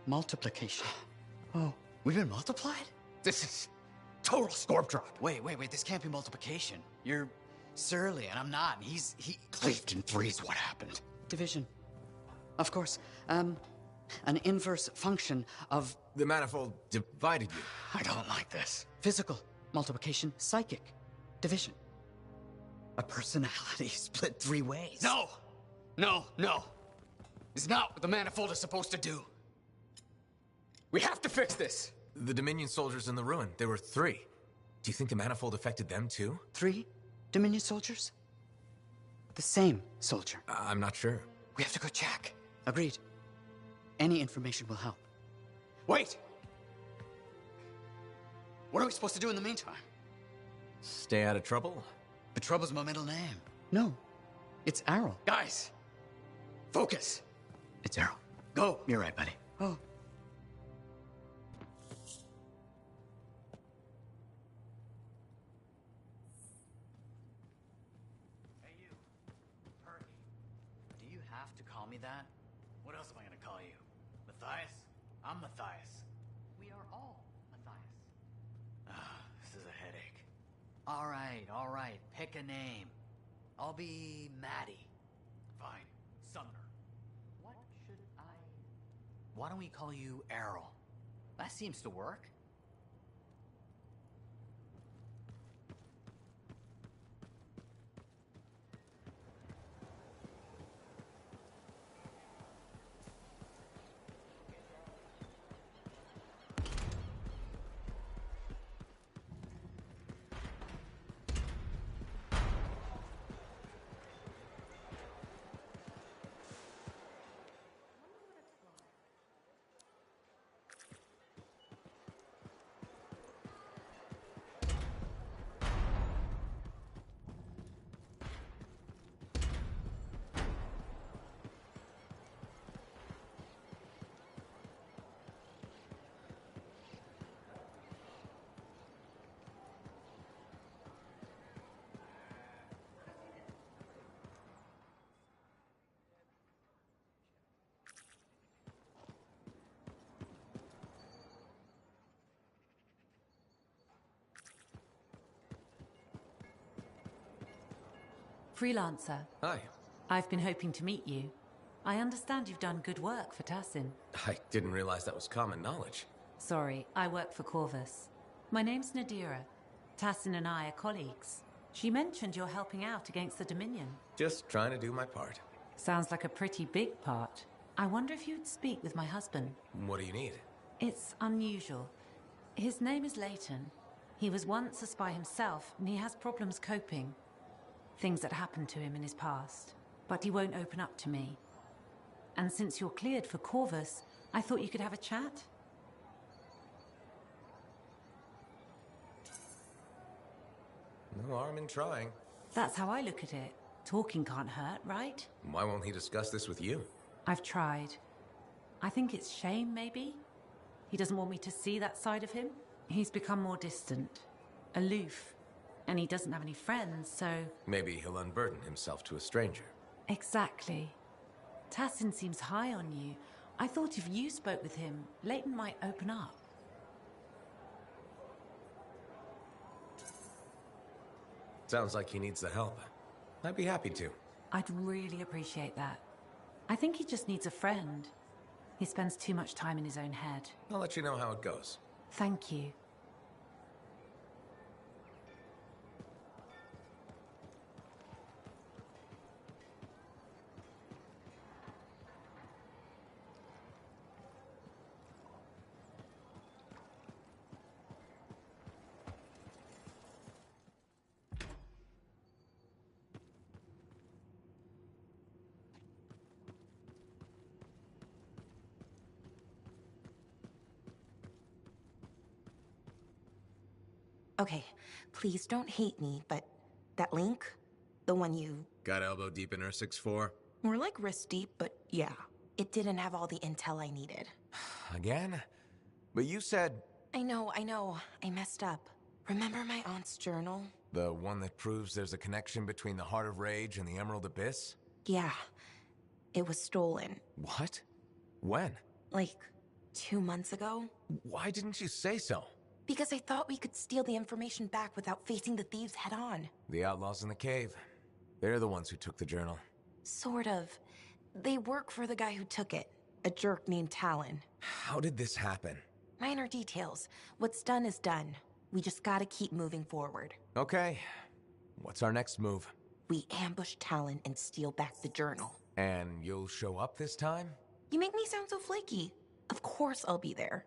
Multiplication. Oh, we've been multiplied? This is total scorp drop. Wait. This can't be multiplication. You're surly, and I'm not. And he cleaved in threes. What happened? Division. Of course. An inverse function of... The manifold divided you. I don't like this. Physical. Multiplication. Psychic. Division. A personality split 3 ways. No! It's not what the manifold is supposed to do. We have to fix this. The Dominion soldiers in the ruin, there were 3. Do you think the manifold affected them too? 3 Dominion soldiers? The same soldier. I'm not sure. We have to go check. Agreed. Any information will help. Wait! What are we supposed to do in the meantime? Stay out of trouble? But Trouble's my middle name. No, it's Arrow. Guys, focus. It's Arrow. Go. You're right, buddy. Oh. Hey, you. Perky. Do you have to call me that? What else am I gonna call you? Matthias? I'm Matthias. We are all Matthias. This is a headache. All right. Pick a name. I'll be Maddie. Fine. Sumner. What should I... Why don't we call you Errol? That seems to work. Freelancer. Hi. I've been hoping to meet you. I understand you've done good work for Tassin. I didn't realize that was common knowledge. Sorry, I work for Corvus. My name's Nadira. Tassin and I are colleagues. She mentioned you're helping out against the Dominion. Just trying to do my part. Sounds like a pretty big part. I wonder if you'd speak with my husband. What do you need? It's unusual. His name is Leighton. He was once a spy himself, and he has problems coping. Things that happened to him in his past. But he won't open up to me. And since you're cleared for Corvus, I thought you could have a chat. No harm in trying. That's how I look at it. Talking can't hurt, right? Why won't he discuss this with you? I've tried. I think it's shame, maybe? He doesn't want me to see that side of him. He's become more distant, aloof, and he doesn't have any friends, so... Maybe he'll unburden himself to a stranger. Exactly. Tassin seems high on you. I thought if you spoke with him, Leighton might open up. Sounds like he needs the help. I'd be happy to. I'd really appreciate that. I think he just needs a friend. He spends too much time in his own head. I'll let you know how it goes. Thank you. Okay, please don't hate me, but that link, the one you... Got elbow deep in R64? More like wrist deep, but yeah. It didn't have all the intel I needed. Again? But you said... I know. I messed up. Remember my aunt's journal? The one that proves there's a connection between the Heart of Rage and the Emerald Abyss? Yeah. It was stolen. What? When? Like, 2 months ago. Why didn't you say so? Because I thought we could steal the information back without facing the thieves head on. The outlaws in the cave. They're the ones who took the journal. Sort of. They work for the guy who took it, a jerk named Talon. How did this happen? Minor details. What's done is done. We just gotta keep moving forward. Okay. What's our next move? We ambush Talon and steal back the journal. And you'll show up this time? You make me sound so flaky. Of course I'll be there.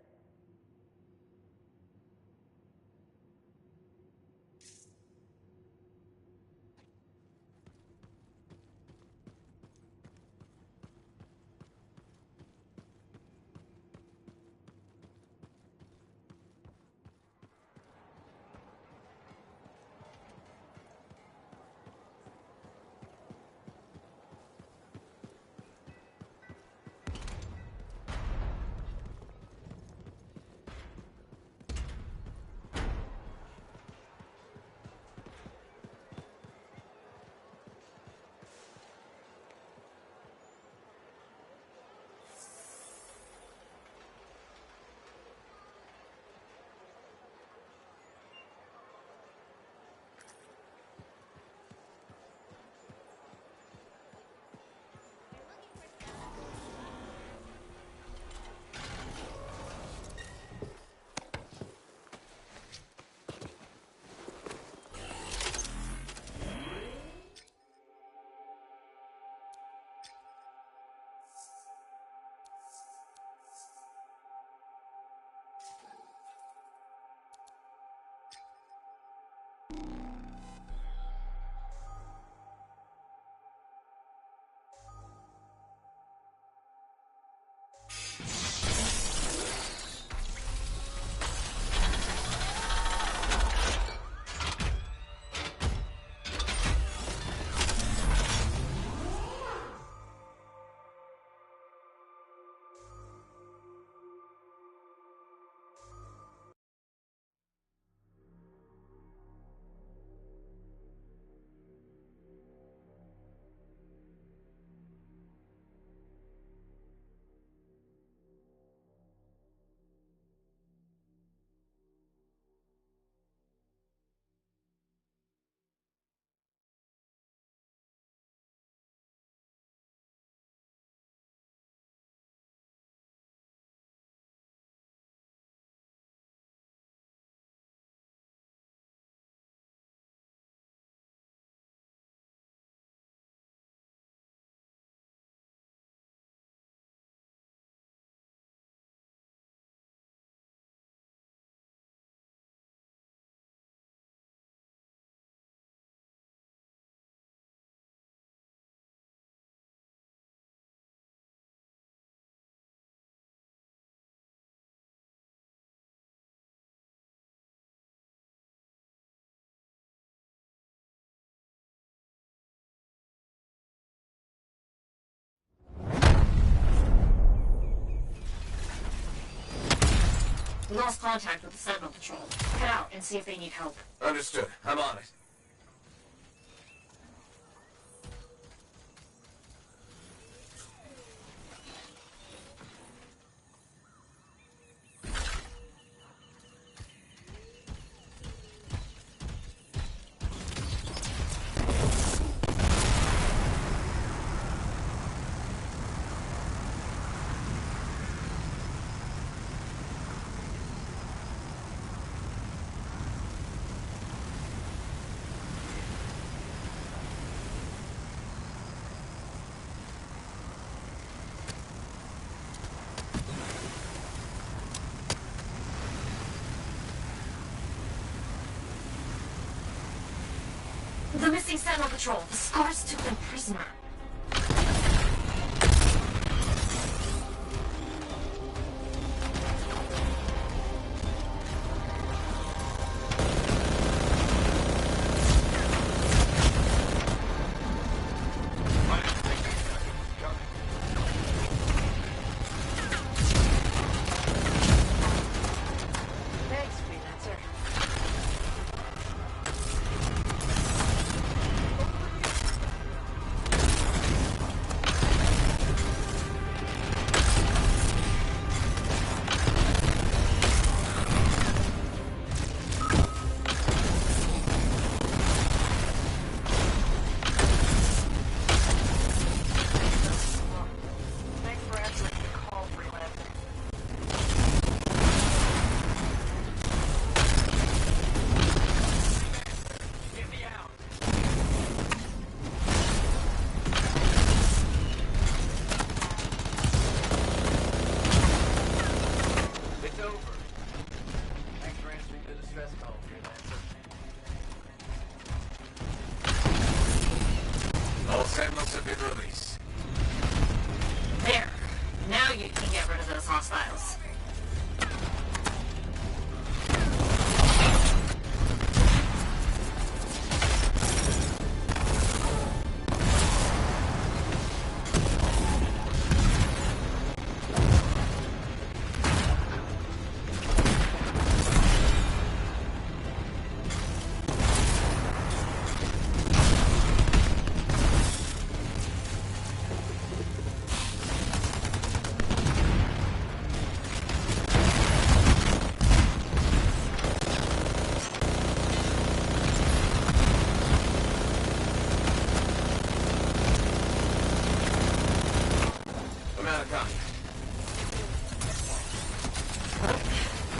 We lost contact with the Sentinel Patrol. Head out and see if they need help. Understood. I'm on it. The missing Sentinel Patrol. The Scars took them prisoner. Thanks, freelancer. get rid of those hostiles.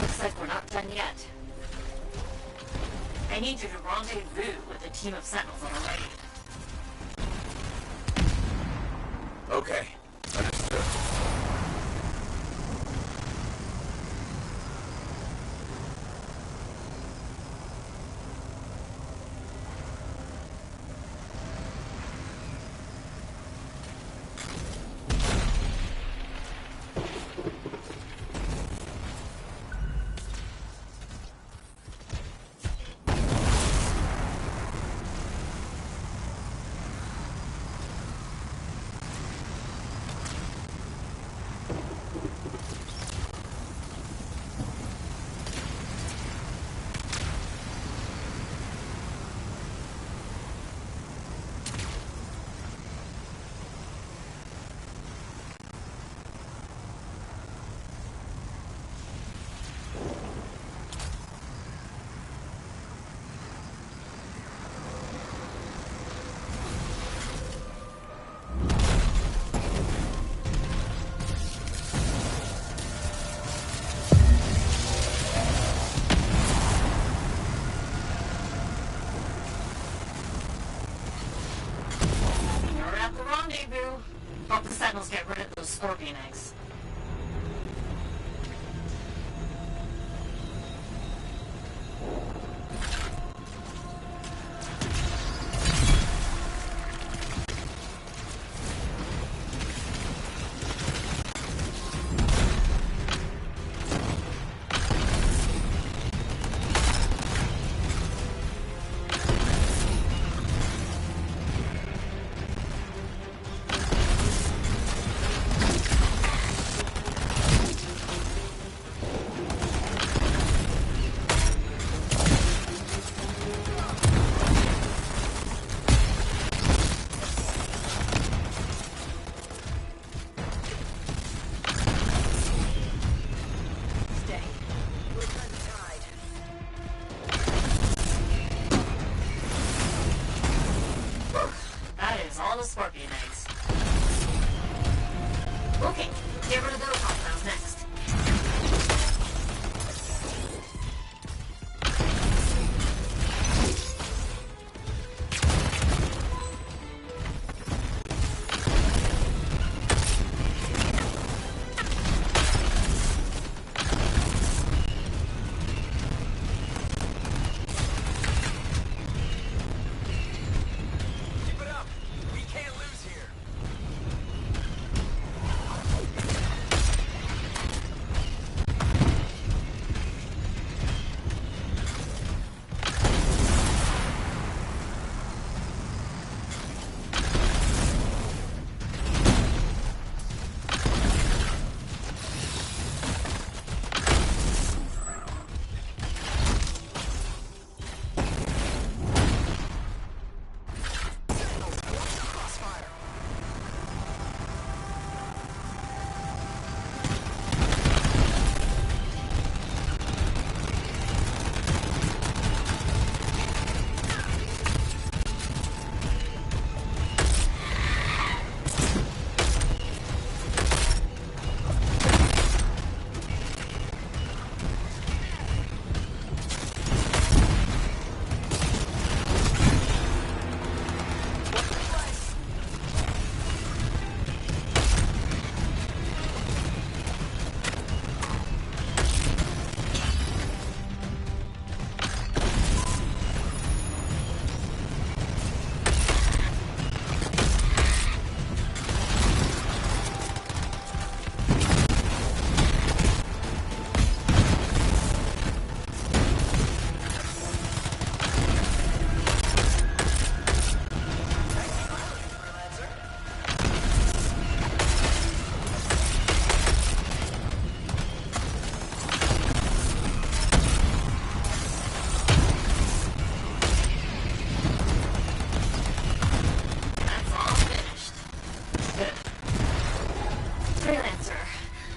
Looks like we're not done yet. I need you to rendezvous with a team of sentinels that are ready. Okay. Understood. You're at the rendezvous. Help the sentinels get rid of those scorpion eggs.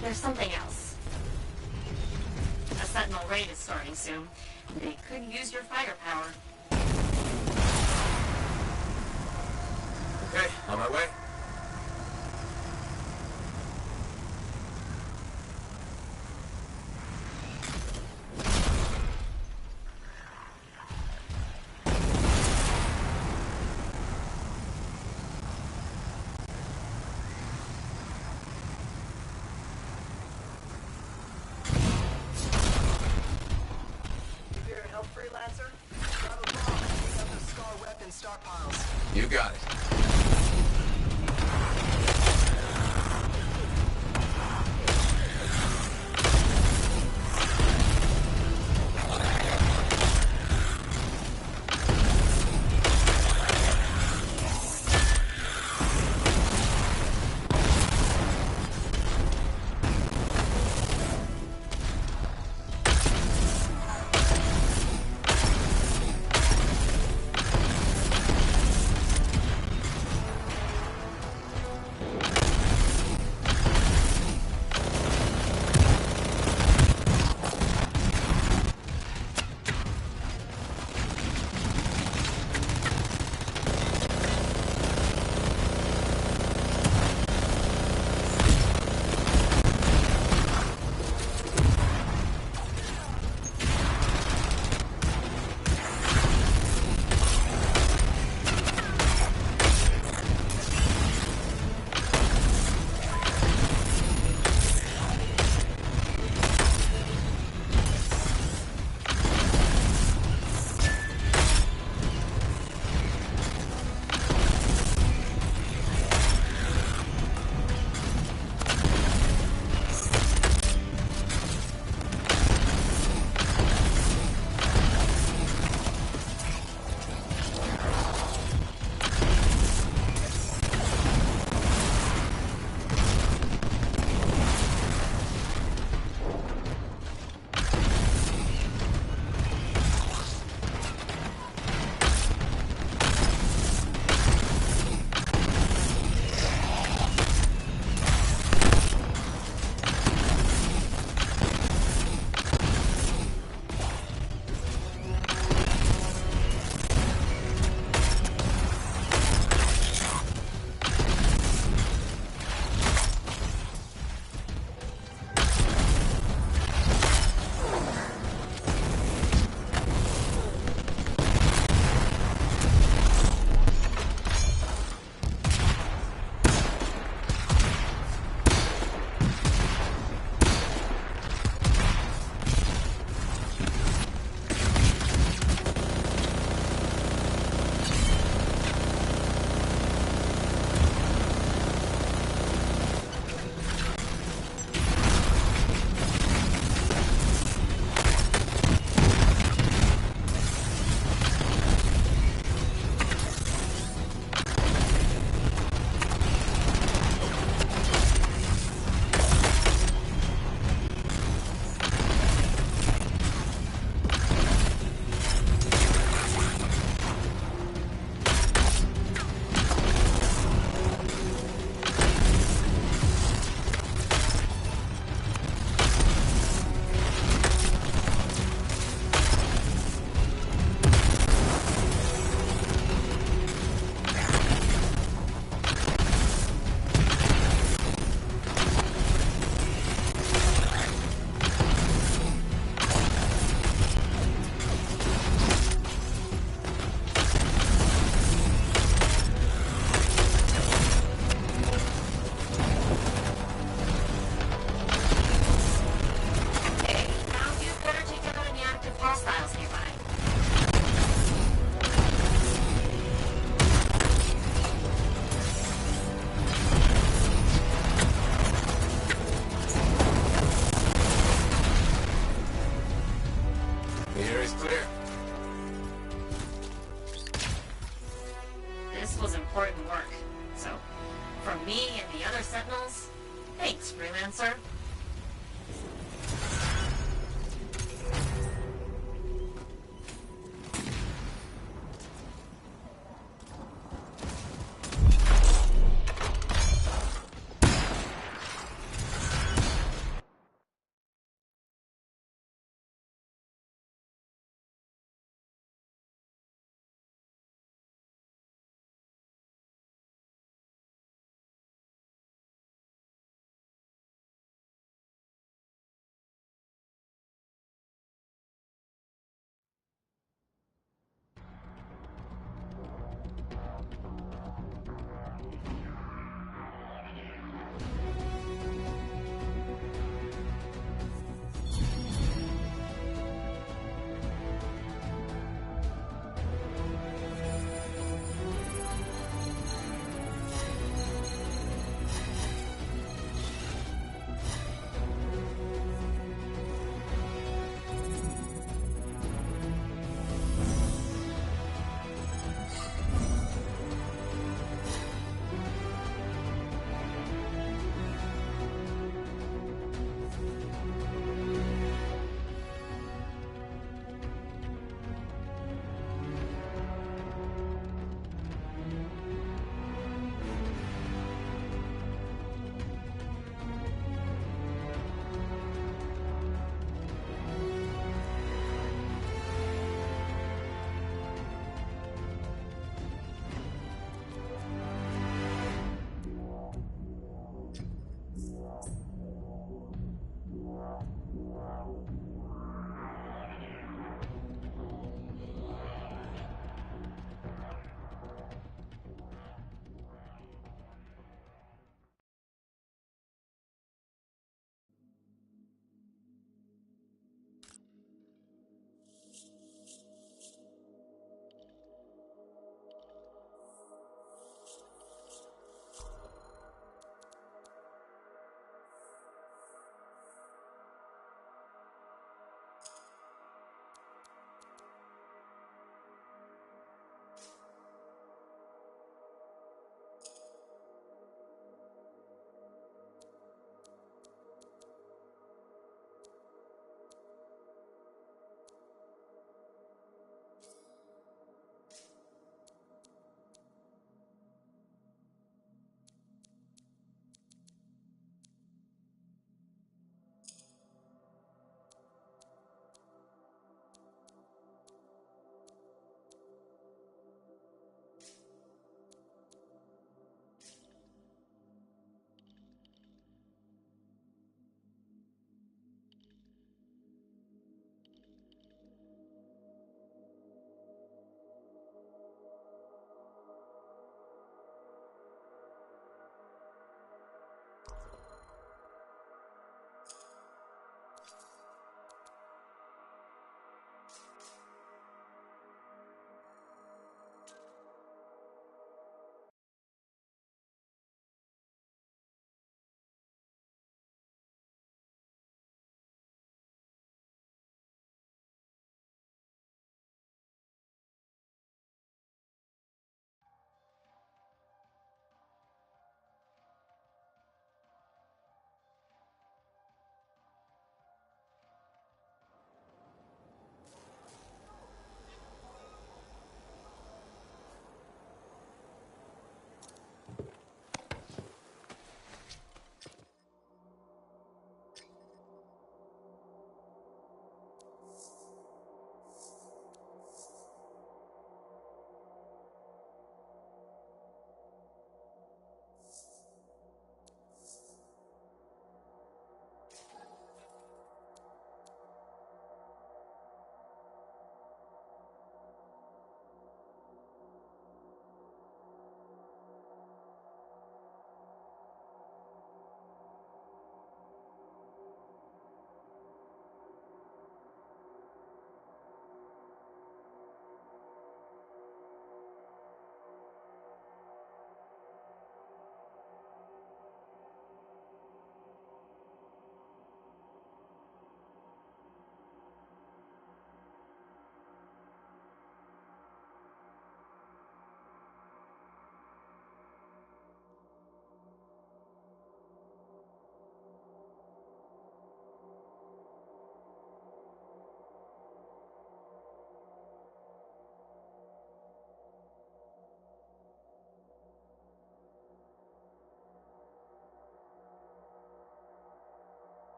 there's something else. A Sentinel raid is starting soon. They could use your firepower. Okay, on my way. You got it. Freelancer.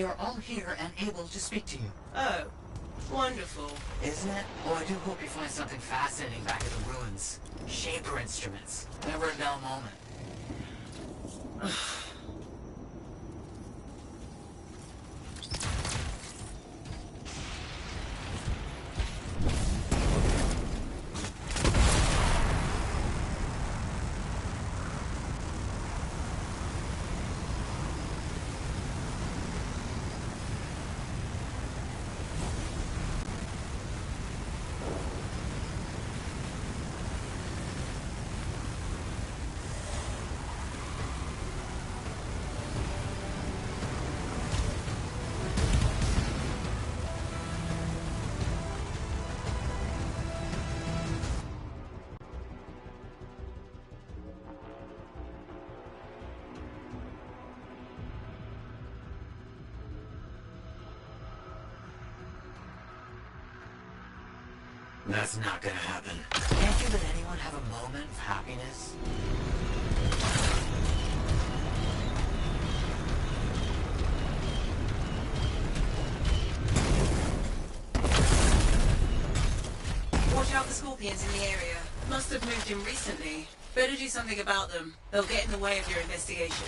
We are all here and able to speak to you. Oh, wonderful. Isn't it? Oh, I do hope you find something fascinating back at the ruins. Shaper instruments. Never a dull moment. That's not gonna happen. Can't you let anyone have a moment of happiness? Watch out for scorpions in the area. Must have moved in recently. Better do something about them. They'll get in the way of your investigation.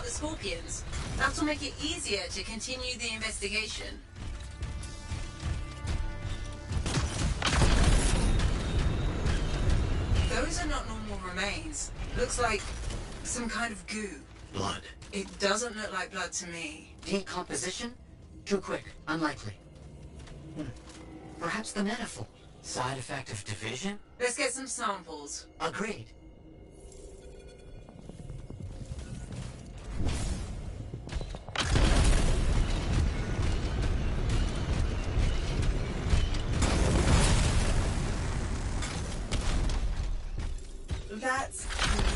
Scorpions. That'll make it easier to continue the investigation. Those are not normal remains. Looks like some kind of goo. Blood. It doesn't look like blood to me. Decomposition? Too quick. Unlikely. Perhaps the manifold. Side effect of division? Let's get some samples. Agreed. That's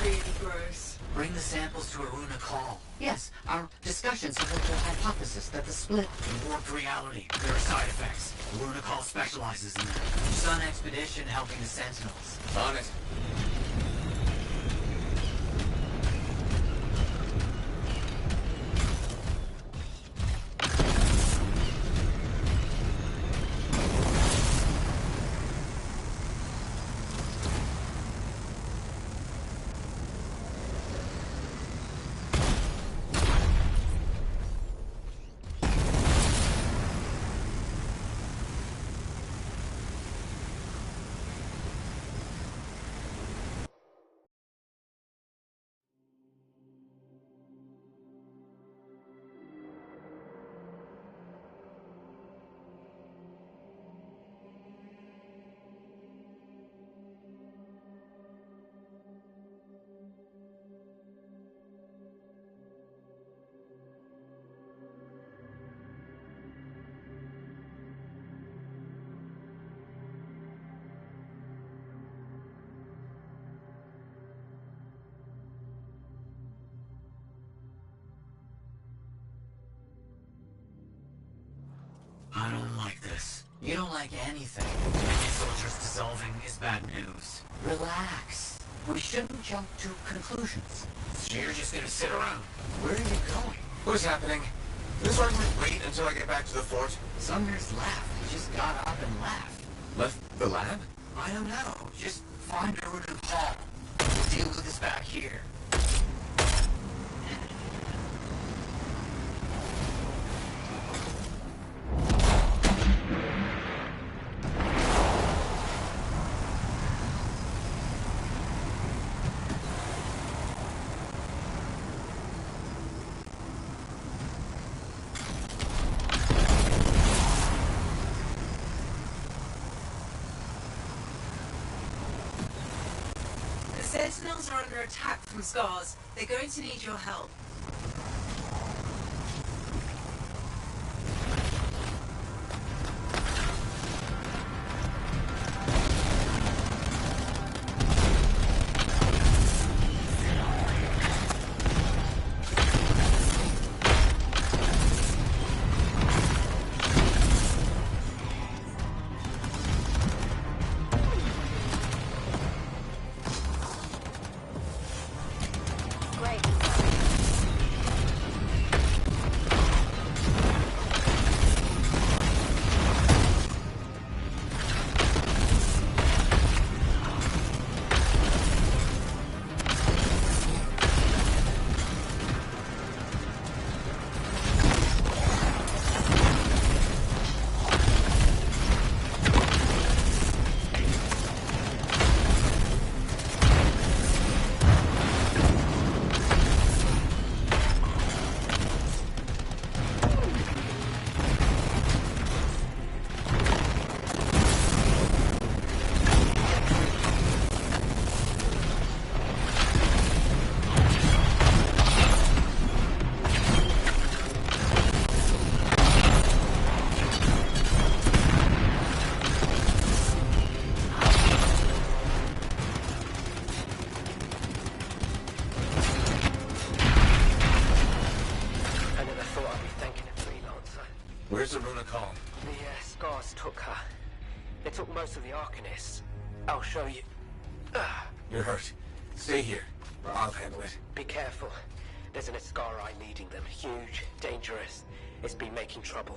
really gross. Bring the samples to Aruna Call. Yes, our discussions have led to a hypothesis that the split in warped reality. There are side effects. Aruna Call specializes in that. Sun Expedition helping the Sentinels. On it. I don't like this. You don't like anything. Any soldiers dissolving is bad news. Relax. We shouldn't jump to conclusions. So you're just gonna sit around. Where are you going? What is happening? This argument wait until I get back to the fort? Sumner's left. He just got up and left. Left the lab? I don't know. Just find a route home. We'll deal with this back here. The Sentinels are under attack from Scars. They're going to need your help. Where's the Runa call? The Scars took her. They took most of the Arcanists. I'll show you. You're hurt. Stay here. I'll handle it. Be careful. There's an Ascari leading them. Huge, dangerous. It's been making trouble.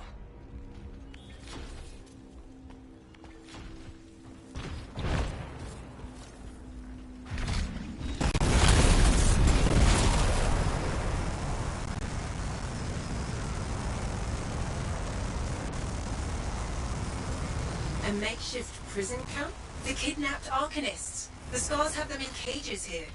A makeshift prison camp? The kidnapped Arcanists. The Scars have them in cages here.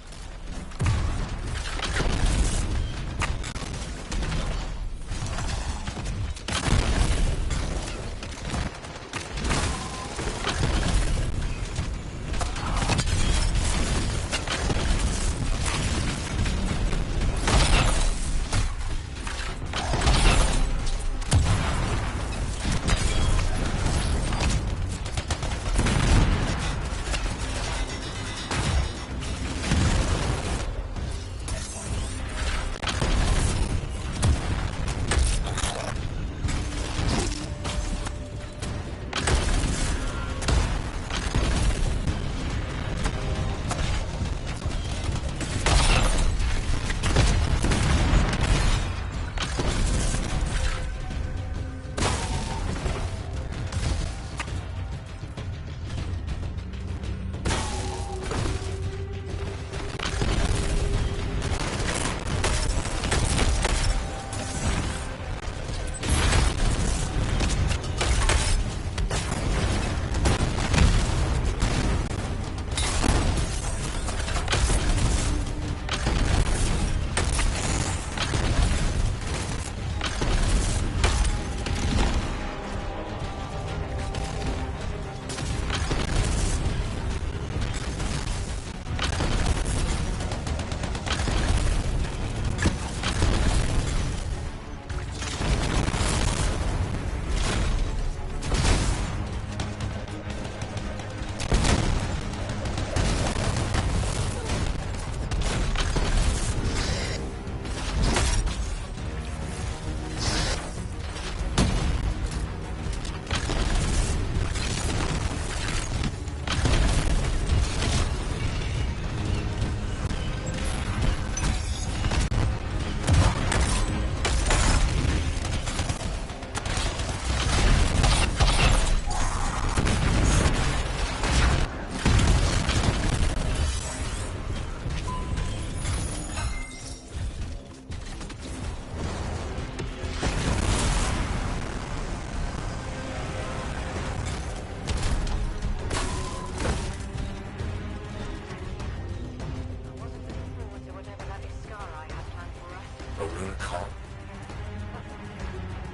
a call.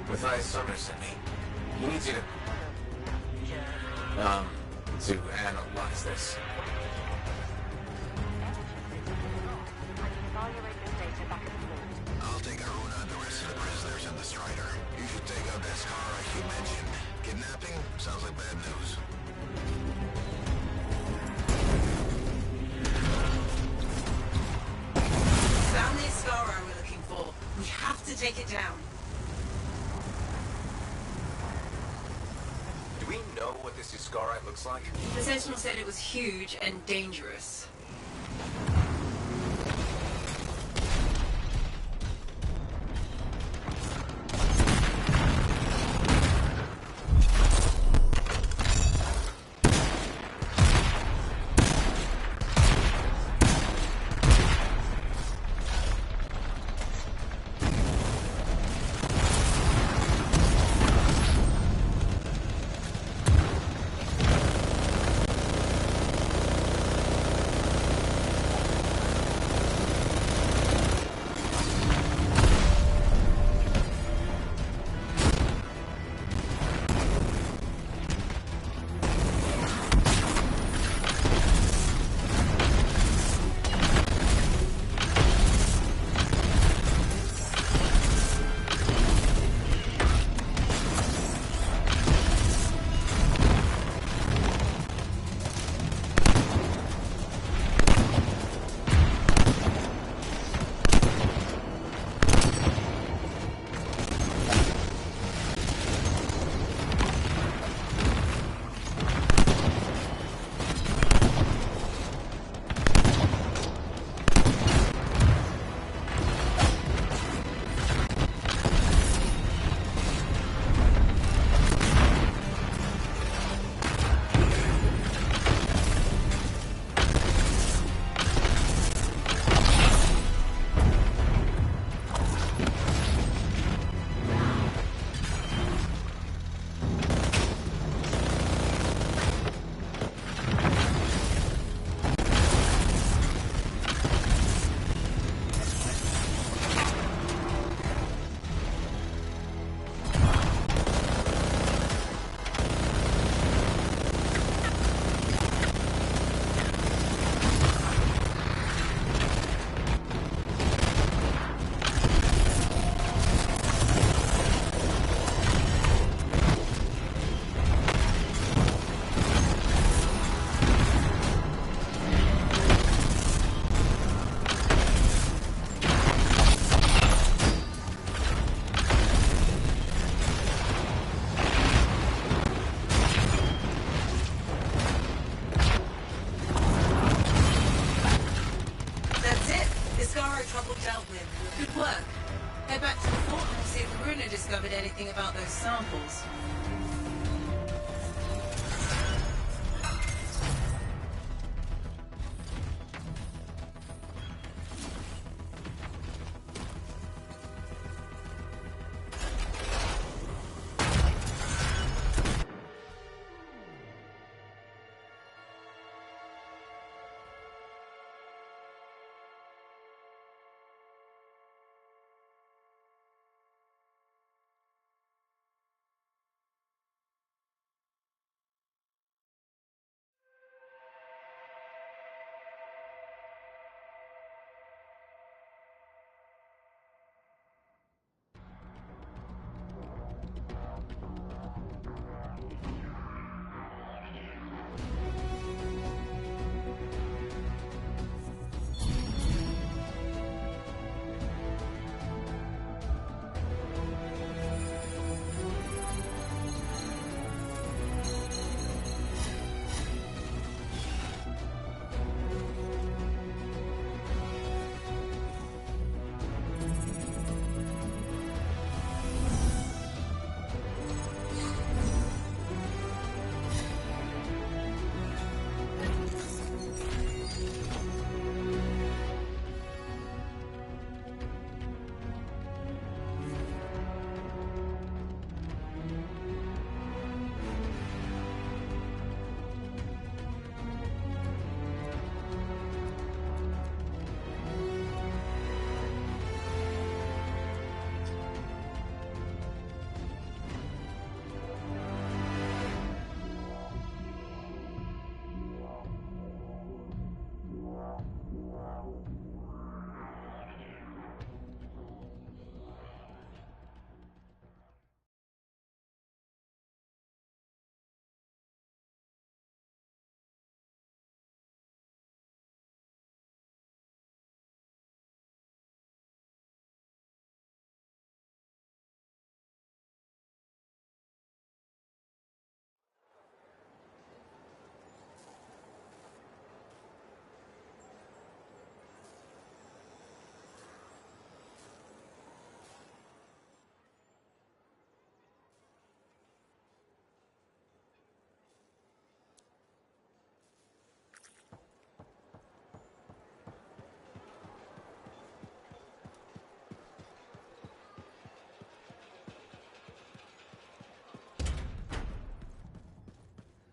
Matthias Sumner sent me. He needs you to... to analyze this. I'll take Aruna and the rest of the prisoners and the Strider. You should take out that Scar you mentioned. Kidnapping? Sounds like bad news. Found the Ascara we're looking for. We have to take it down. Do we know what this Uscarite looks like? The Sentinel said it was huge and dangerous. Discovered anything about those samples?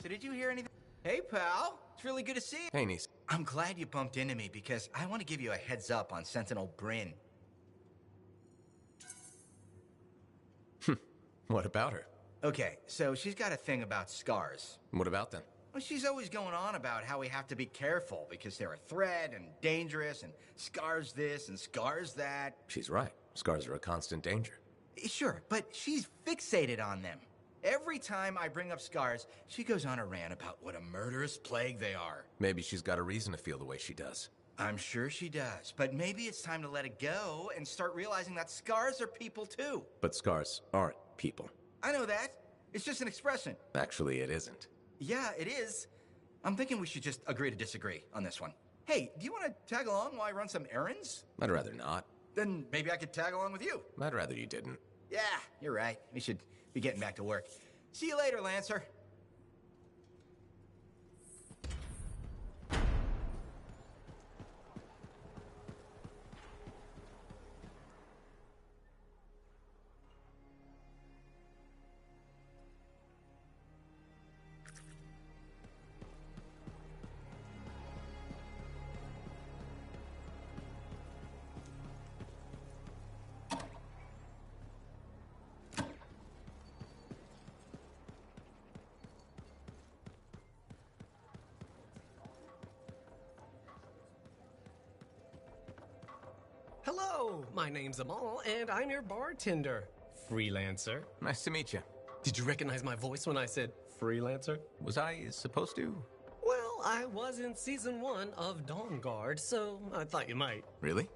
did you hear anything? Hey, pal. It's really good to see you. Hey, niece. I'm glad you bumped into me because I want to give you a heads up on Sentinel Bryn. What about her? Okay, so she's got a thing about scars. What about them? Well, she's always going on about how we have to be careful because they're a threat and dangerous and scars this and scars that. She's right. Scars are a constant danger. Sure, but she's fixated on them. Every time I bring up scars, she goes on a rant about what a murderous plague they are. Maybe she's got a reason to feel the way she does. I'm sure she does, but maybe it's time to let it go and start realizing that scars are people too. But scars aren't people. I know that. It's just an expression. Actually, it isn't. Yeah, it is. I'm thinking we should just agree to disagree on this one. Hey, do you want to tag along while I run some errands? I'd rather not. Then maybe I could tag along with you. I'd rather you didn't. Yeah, you're right. We should be getting back to work. See you later, Lancer. Hello, my name's Amal, and I'm your bartender. Freelancer. Nice to meet you. Did you recognize my voice when I said freelancer? Was I supposed to? Well, I was in season 1 of Dawn Guard, so I thought you might. Really?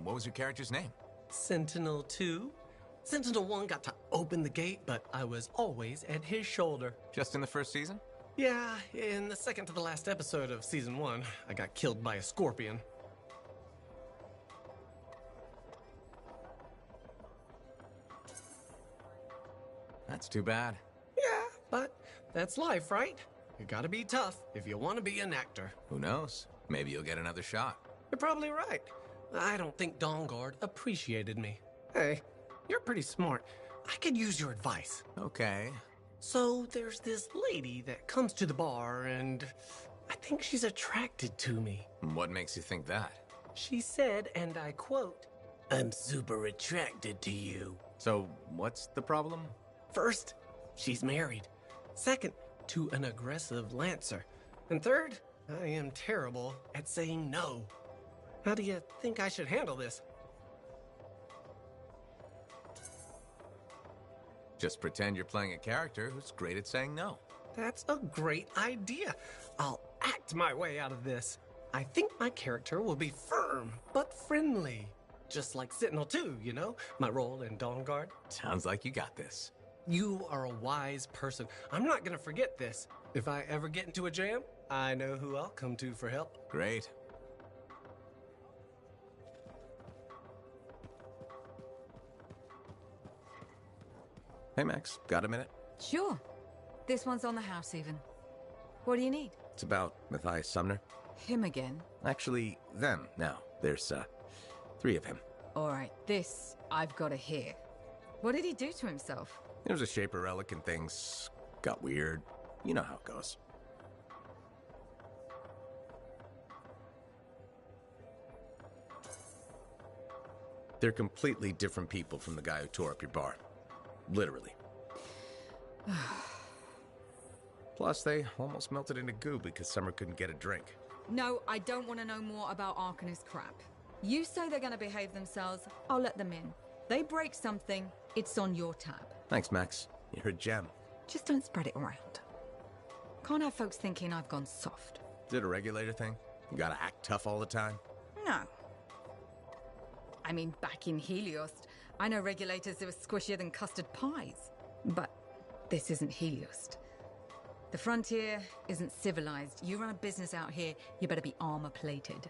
What was your character's name? Sentinel 2. Sentinel 1 got to open the gate, but I was always at his shoulder. Just in the first season? Yeah, in the second to the last episode of season 1, I got killed by a scorpion. That's too bad. Yeah, but that's life, right? You gotta be tough if you want to be an actor. Who knows? Maybe you'll get another shot. You're probably right. I don't think Dawn Guard appreciated me. Hey, you're pretty smart. I could use your advice. Okay. So there's this lady that comes to the bar, and I think she's attracted to me. What makes you think that? She said, and I quote, "I'm super attracted to you." So, what's the problem? First, she's married. Second, to an aggressive Lancer. And third, I am terrible at saying no. How do you think I should handle this? Just pretend you're playing a character who's great at saying no. That's a great idea. I'll act my way out of this. I think my character will be firm, but friendly. Just like Sentinel 2, you know? My role in Dawn Guard. Sounds like you got this. You are a wise person. I'm not gonna forget this. If I ever get into a jam, I know who I'll come to for help. Great. Hey, Max, got a minute? Sure. This one's on the house, even. What do you need? It's about Matthias Sumner. Him again? Actually, them now. There's, 3 of him. All right, this I've got to hear. What did he do to himself? There was a Shaper relic and things got weird. You know how it goes. They're completely different people from the guy who tore up your bar. Literally. Plus, they almost melted into goo because Summer couldn't get a drink. No, I don't want to know more about Arcanist crap. You say they're going to behave themselves, I'll let them in. They break something, it's on your tab. Thanks, Max. You're a gem. Just don't spread it around. Can't have folks thinking I've gone soft. Is it a regulator thing? You gotta act tough all the time? No. I mean, back in Helios, I know regulators who are squishier than custard pies. But this isn't Helios. The frontier isn't civilized. You run a business out here, you better be armor-plated.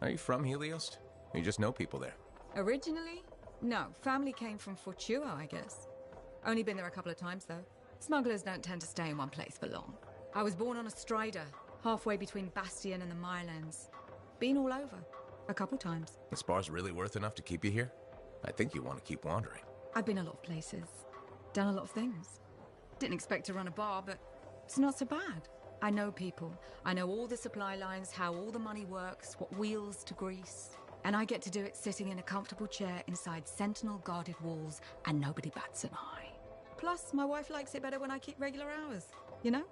Are you from Helios? Or you just know people there? Originally? No, family came from Fortua, I guess. Only been there a couple of times, though. Smugglers don't tend to stay in one place for long. I was born on a Strider, halfway between Bastion and the Mylands. Been all over. A couple times. This bar's really worth enough to keep you here? I think you want to keep wandering. I've been a lot of places. Done a lot of things. Didn't expect to run a bar, but it's not so bad. I know people. I know all the supply lines, how all the money works, what wheels to grease. And I get to do it sitting in a comfortable chair inside sentinel-guarded walls, and nobody bats an eye. Plus, my wife likes it better when I keep regular hours, you know?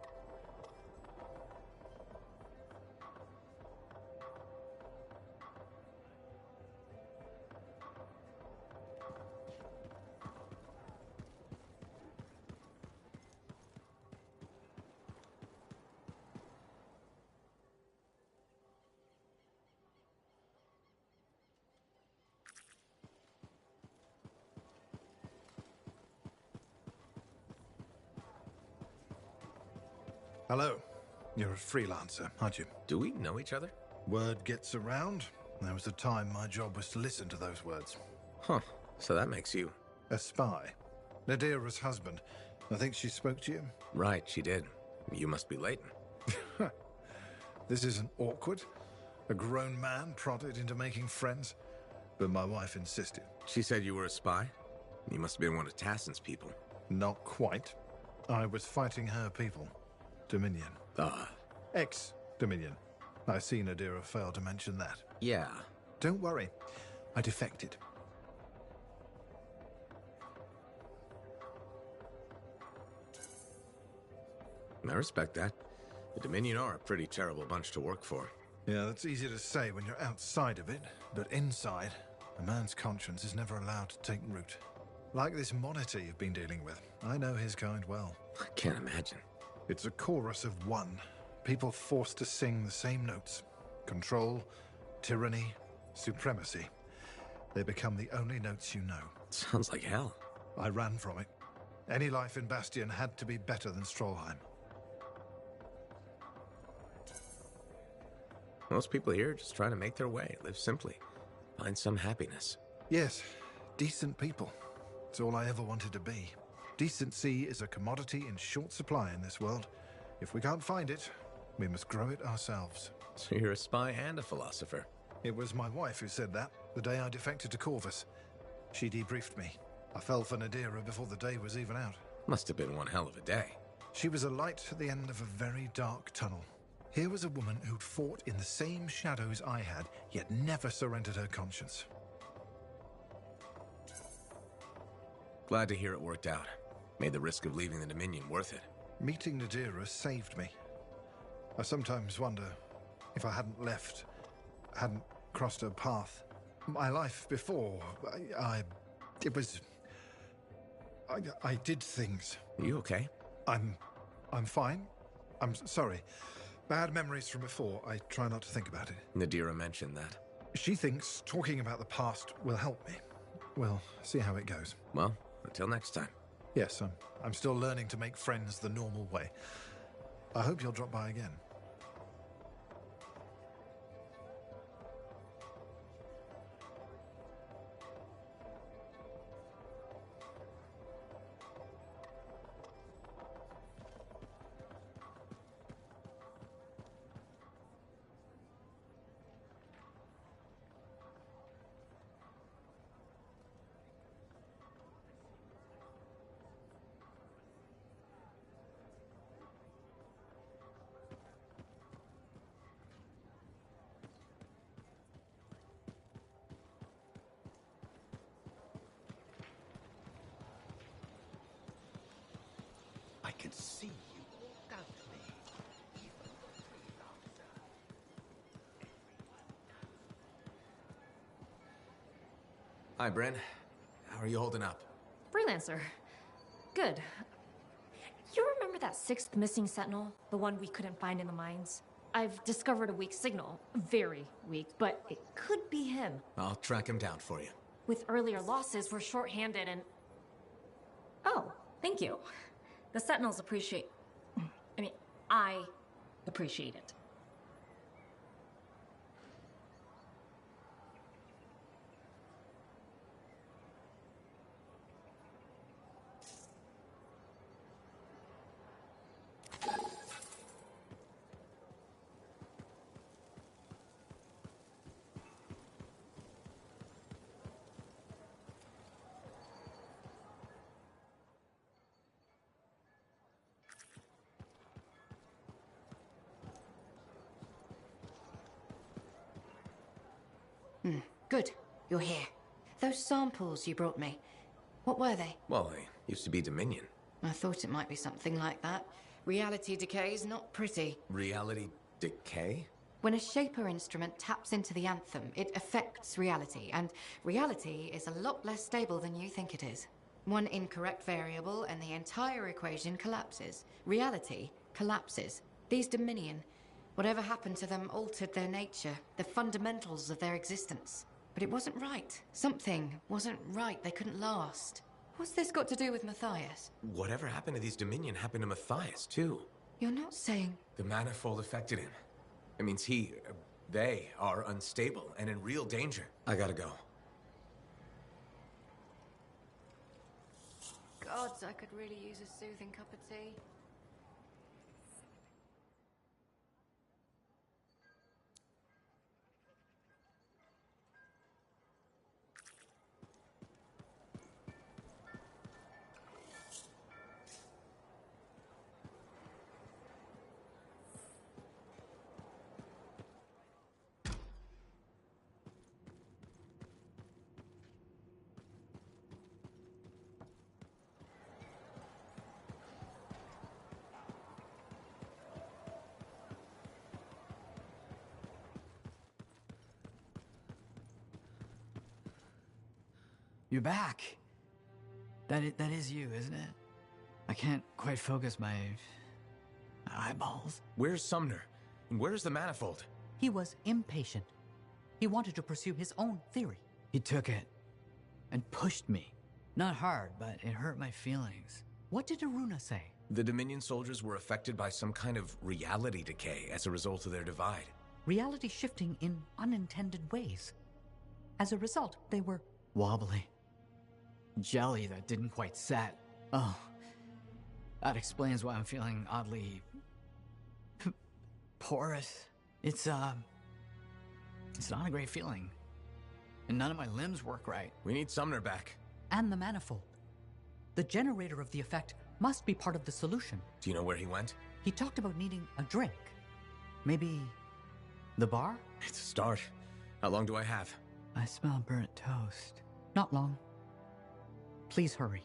Hello. You're a freelancer, aren't you? Do we know each other? Word gets around. There was a time my job was to listen to those words. Huh. So that makes you... A spy. Nadira's husband. I think she spoke to you? Right, she did. You must be Leighton. This isn't awkward. A grown man prodded into making friends. But my wife insisted. She said you were a spy? You must have been one of Tassin's people. Not quite. I was fighting her people. Dominion. Ex-Dominion. I see Nadira failed to mention that. Yeah. Don't worry. I defected. I respect that. The Dominion are a pretty terrible bunch to work for. Yeah, that's easy to say when you're outside of it, but inside, a man's conscience is never allowed to take root. Like this monitor you've been dealing with. I know his kind well. I can't imagine. It's a chorus of one. People forced to sing the same notes. Control, tyranny, supremacy. They become the only notes you know. Sounds like hell. I ran from it. Any life in Bastion had to be better than Strollheim. Most people here just try to make their way, live simply, find some happiness. Yes, decent people. It's all I ever wanted to be. Decency is a commodity in short supply in this world. If we can't find it, we must grow it ourselves. So you're a spy and a philosopher. It was my wife who said that, the day I defected to Corvus. She debriefed me. I fell for Nadira before the day was even out. Must have been one hell of a day. She was a light at the end of a very dark tunnel. Here was a woman who'd fought in the same shadows I had, yet never surrendered her conscience. Glad to hear it worked out. Made the risk of leaving the Dominion worth it. Meeting Nadira saved me. I sometimes wonder if I hadn't left, hadn't crossed her path. My life before, I did things. Are you okay? I'm fine. I'm sorry. Bad memories from before. I try not to think about it. Nadira mentioned that. She thinks talking about the past will help me. We'll see how it goes. Well, until next time. Yes, I'm still learning to make friends the normal way. I hope you'll drop by again. I could see you walked out to me. Even the freelancer. Hi, Bryn. How are you holding up? Freelancer. Good. You remember that sixth missing sentinel? The one we couldn't find in the mines? I've discovered a weak signal. Very weak, but it could be him. I'll track him down for you. With earlier losses, we're short-handed and... Oh, thank you. The sentinels appreciate... I appreciate it. Good. You're here. Those samples you brought me, what were they? Well, they used to be Dominion. I thought it might be something like that. Reality decay is not pretty. Reality decay? When a Shaper instrument taps into the anthem, it affects reality, and reality is a lot less stable than you think it is. One incorrect variable and the entire equation collapses. Reality collapses. These Dominion, whatever happened to them altered their nature, the fundamentals of their existence. But it wasn't right. Something wasn't right. They couldn't last. What's this got to do with Matthias? Whatever happened to these Dominion happened to Matthias, too. You're not saying... The manifold affected him. It means they are unstable and in real danger. I gotta go. Gods, I could really use a soothing cup of tea. You're back. That is you, isn't it? I can't quite focus my eyeballs. Where's Sumner? And where's the manifold? He was impatient. He wanted to pursue his own theory. He took it and pushed me. Not hard, but it hurt my feelings. What did Aruna say? The Dominion soldiers were affected by some kind of reality decay as a result of their divide. Reality shifting in unintended ways. As a result, they were wobbly. Jelly that didn't quite set. Oh, that explains why I'm feeling oddly porous. It's not a great feeling. And none of my limbs work right. We need Sumner back. And the manifold. The generator of the effect must be part of the solution. Do you know where he went? He talked about needing a drink. Maybe the bar? It's a start. How long do I have? I smell burnt toast. Not long. Please hurry.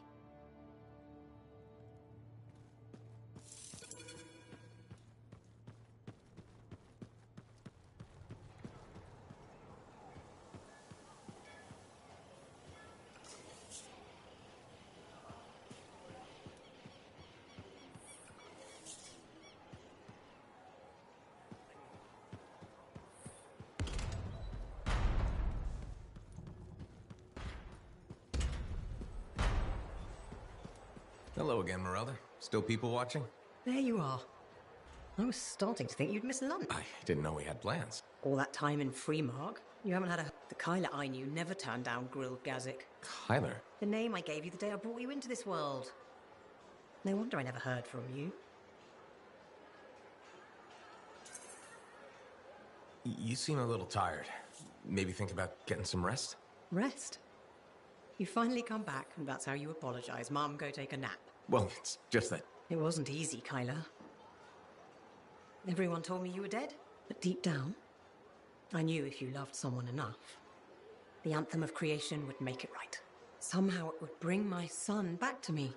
Hello again, Merelda. Still people watching? There you are. I was starting to think you'd miss lunch. I didn't know we had plans. All that time in Freemark, you haven't had a... The Kyler I knew never turned down grilled Gazik. Kyler? The name I gave you the day I brought you into this world. No wonder I never heard from you. You seem a little tired. Maybe think about getting some rest? Rest? You finally come back, and that's how you apologize. Mom, go take a nap. Well, it's just that... It wasn't easy, Kyler. Everyone told me you were dead, but deep down, I knew if you loved someone enough, the anthem of creation would make it right. Somehow it would bring my son back to me.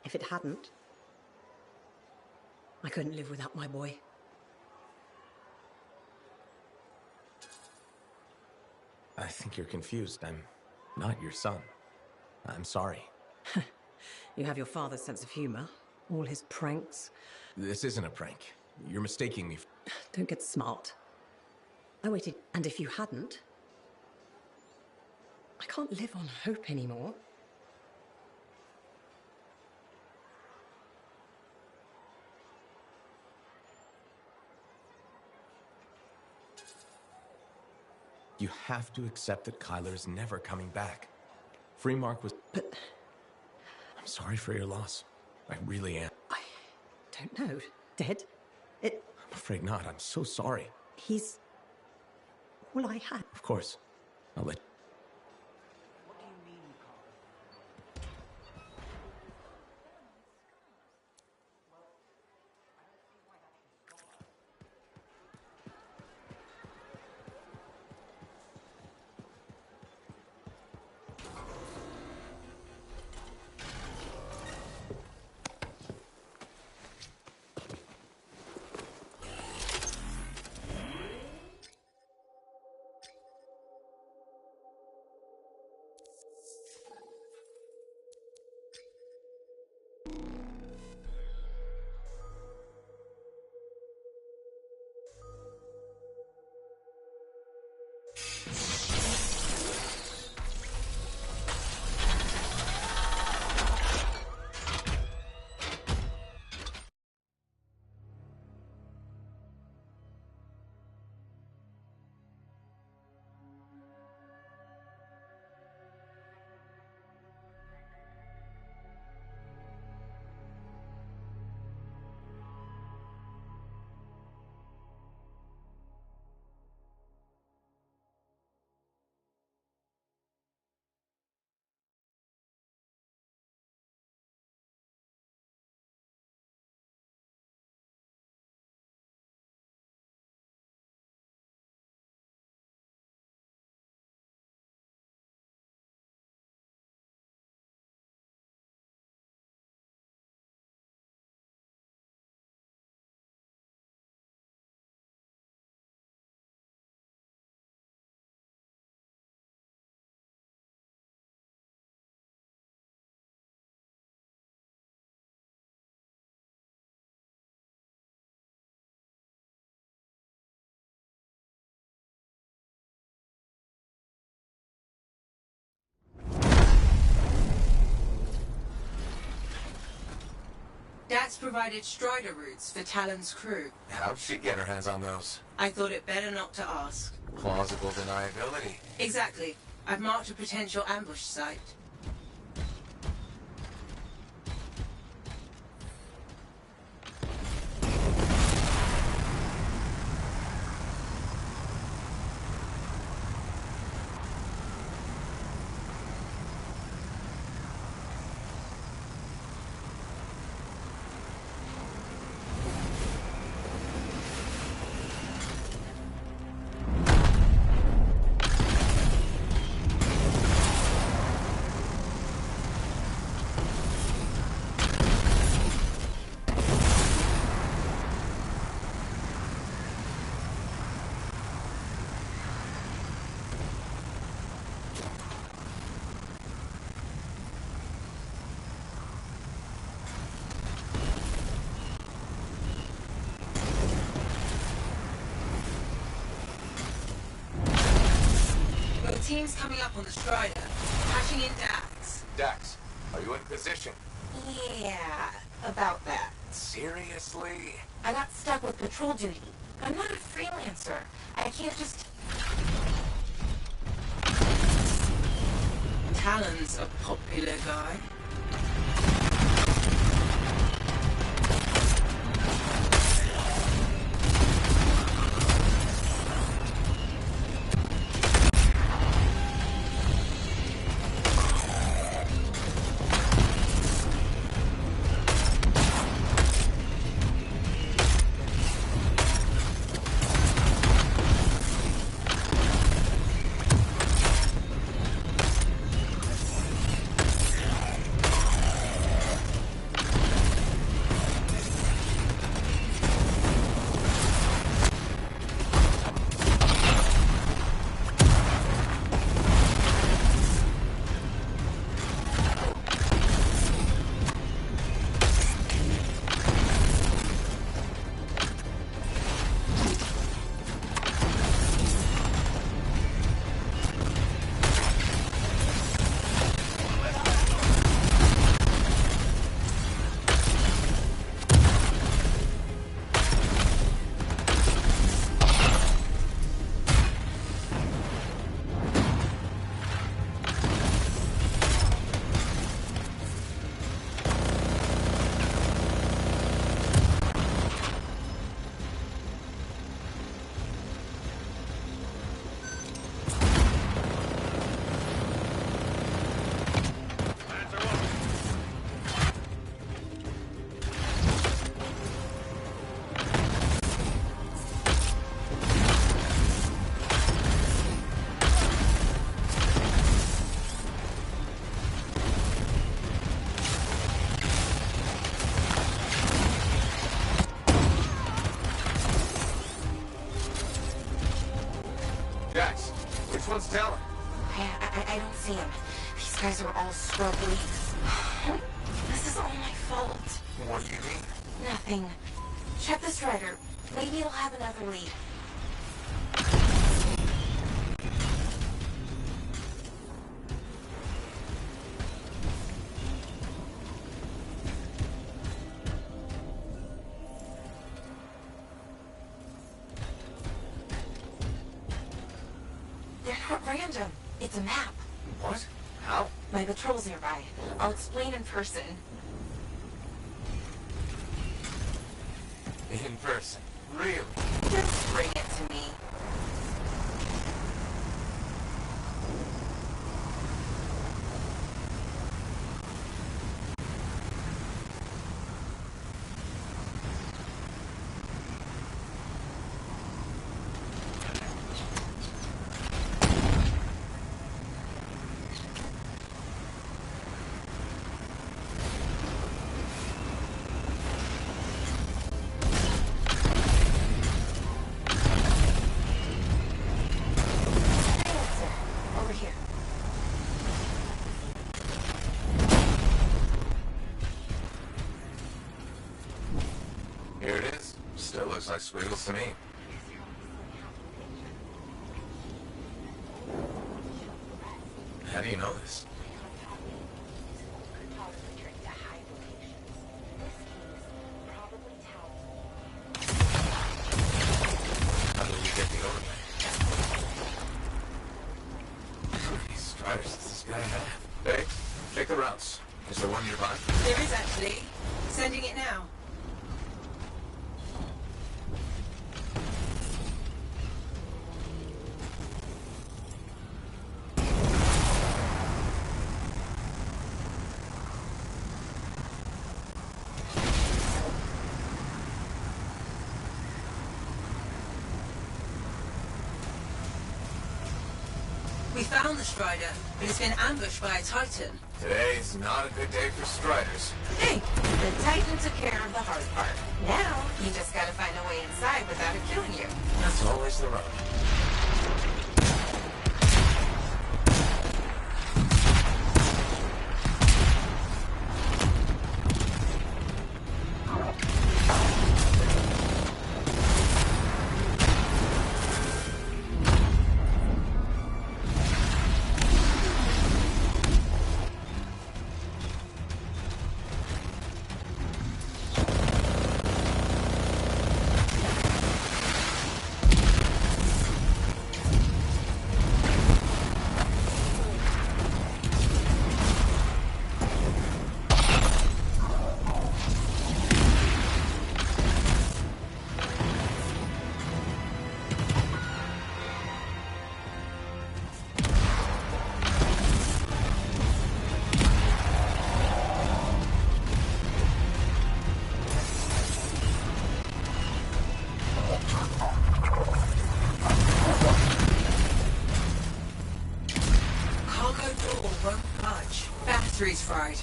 If it hadn't, I couldn't live without my boy. I think you're confused. I'm not your son. I'm sorry. You have your father's sense of humor. All his pranks. This isn't a prank. You're mistaking me. Don't get smart. I waited, and if you hadn't, I can't live on hope anymore. You have to accept that Kyler is never coming back. Freemark was... But... I'm sorry for your loss. I really am. I don't know. Dead? I'm afraid not. I'm so sorry. He's... all I had. Of course. I'll let... That's provided Strider routes for Talon's crew. How'd she get her hands on those? I thought it better not to ask. Plausible deniability. Exactly. I've marked a potential ambush site. Team's coming up on the Strider, crashing in Dax. Dax, are you in position? Yeah, about that. Seriously? I got stuck with patrol duty. I'm not a freelancer. I can't just... Talon's a popular guy. Jax, which one's Talon? I don't see him. These guys are all scrub leaks. This is all my fault. What do you mean? Nothing. Check the Strider. Maybe it'll have another lead. They're not random. It's a map. What? How? My patrol's nearby. I'll explain in person. In person? Really? Just bring it to me. Here it is. Still looks like squiggles to me. How do you know this? Striders does this guy have? Hey, check the routes. Is there one nearby? There is actually. Sending it now. We found the Strider, but it's been ambushed by a Titan. Today's not a good day for Striders. Hey, the Titan took care of the hard part. Now, you just gotta find a way inside without it killing you. That's always the rub. Battery's fried.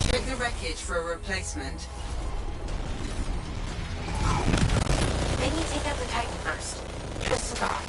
Check the wreckage for a replacement. Maybe take out the Titan first. Twist the guard.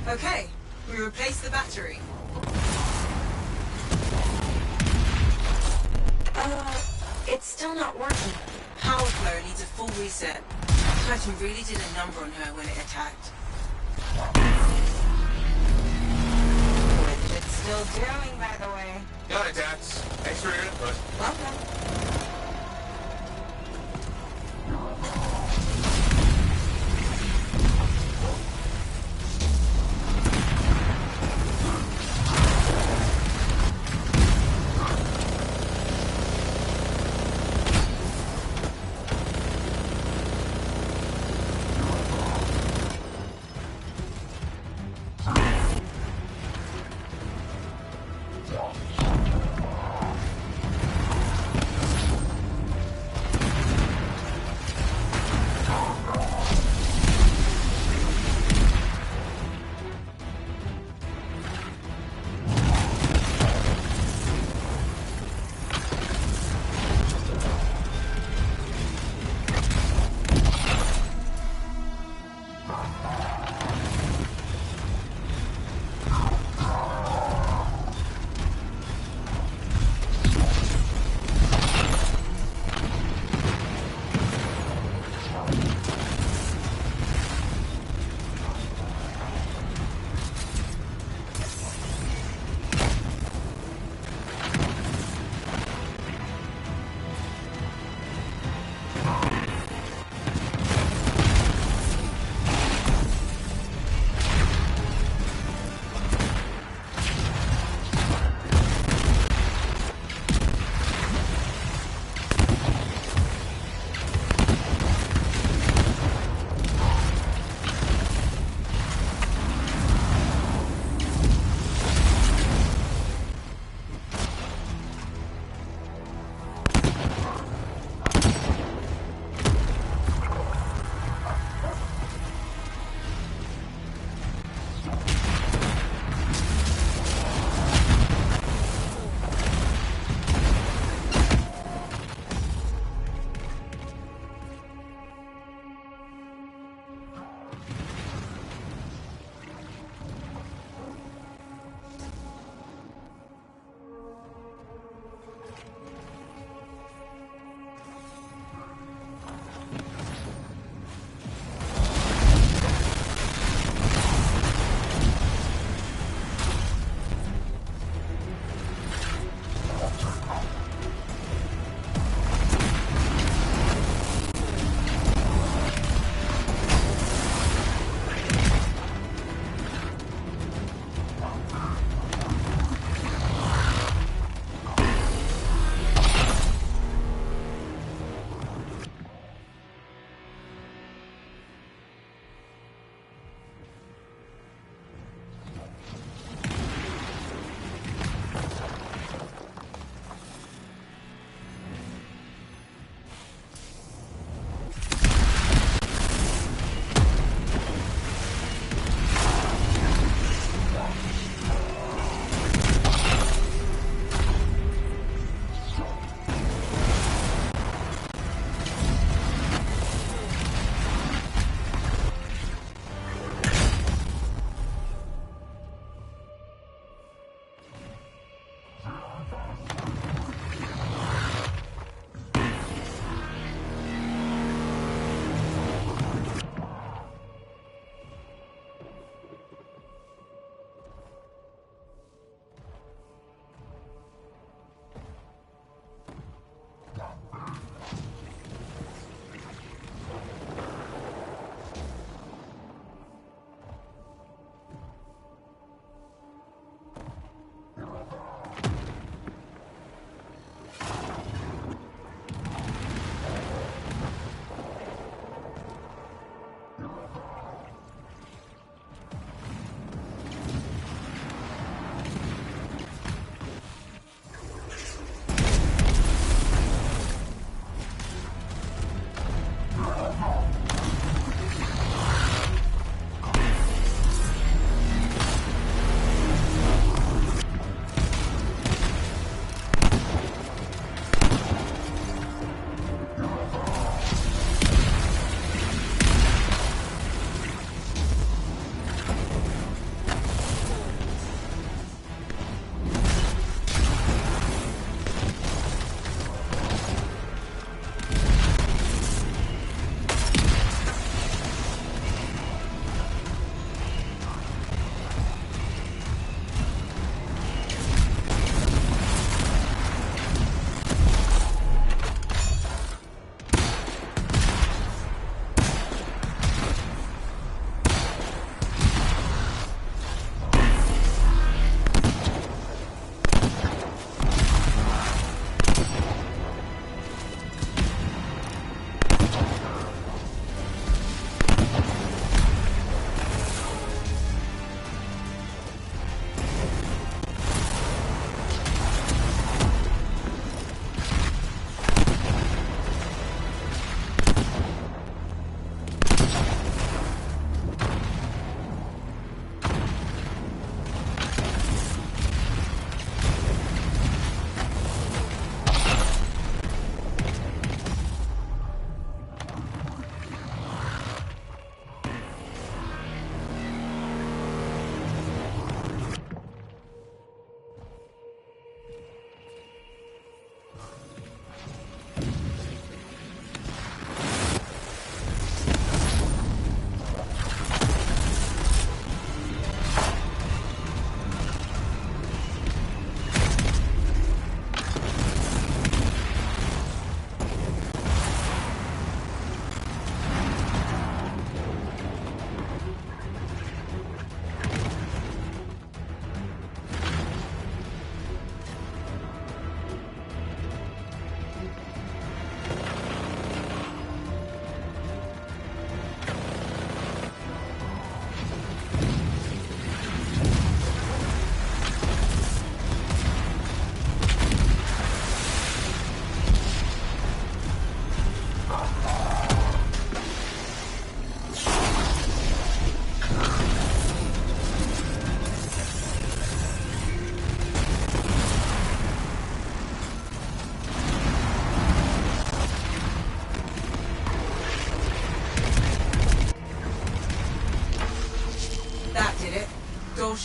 Okay, we replaced the battery. It's still not working. Power flow needs a full reset. Titan really did a number on her when it attacked. Which it's still doing, by the way. Got it, Dax. Thanks for your input. Welcome.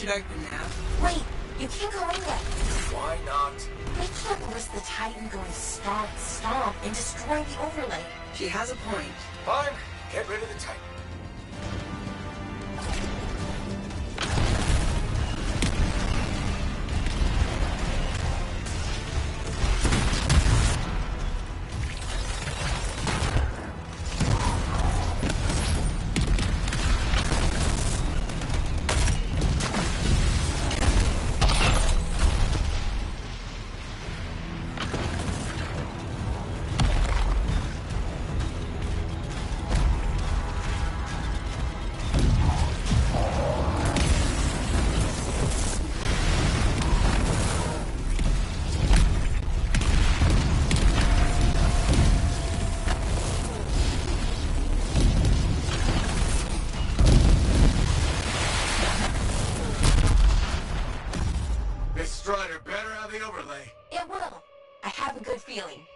should open now. Wait, you can't go in yet. Why not? We can't risk the Titan going stomp, stomp, and destroying the overlay. She has a point. Fine. Get rid of the Titan.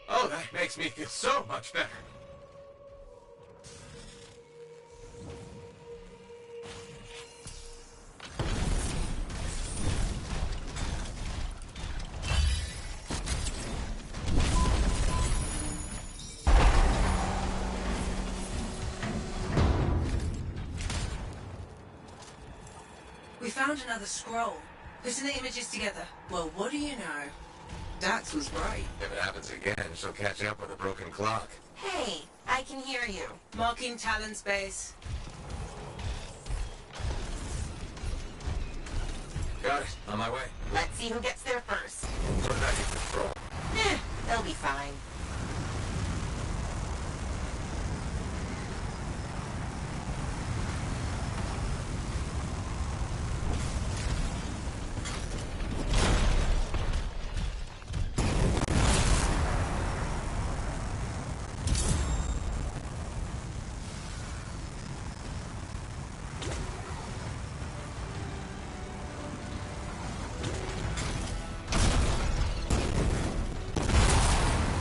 Oh, that makes me feel so much better. We found another scroll. Putting the images together. Well, what do you know? Dax was right. If it happens again, she'll catch up with a broken clock. Hey, I can hear you. Marking Talon's base. Got it. On my way. Let's see who gets there first. What did I do for scroll? They'll be fine.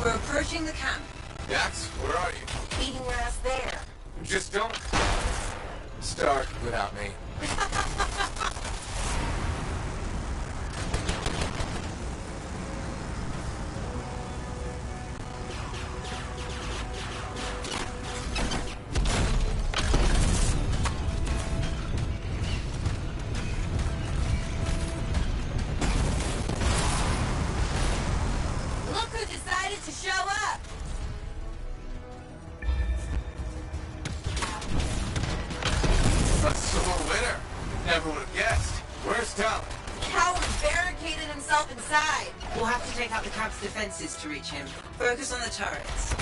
We're approaching the camp. Dax, where are you? Eating grass there. Just don't start without me. Look who decided to show up! A sole winner. Never would have guessed. Where's Talon? Coward barricaded himself inside. We'll have to take out the camp's defenses to reach him. Focus on the turrets.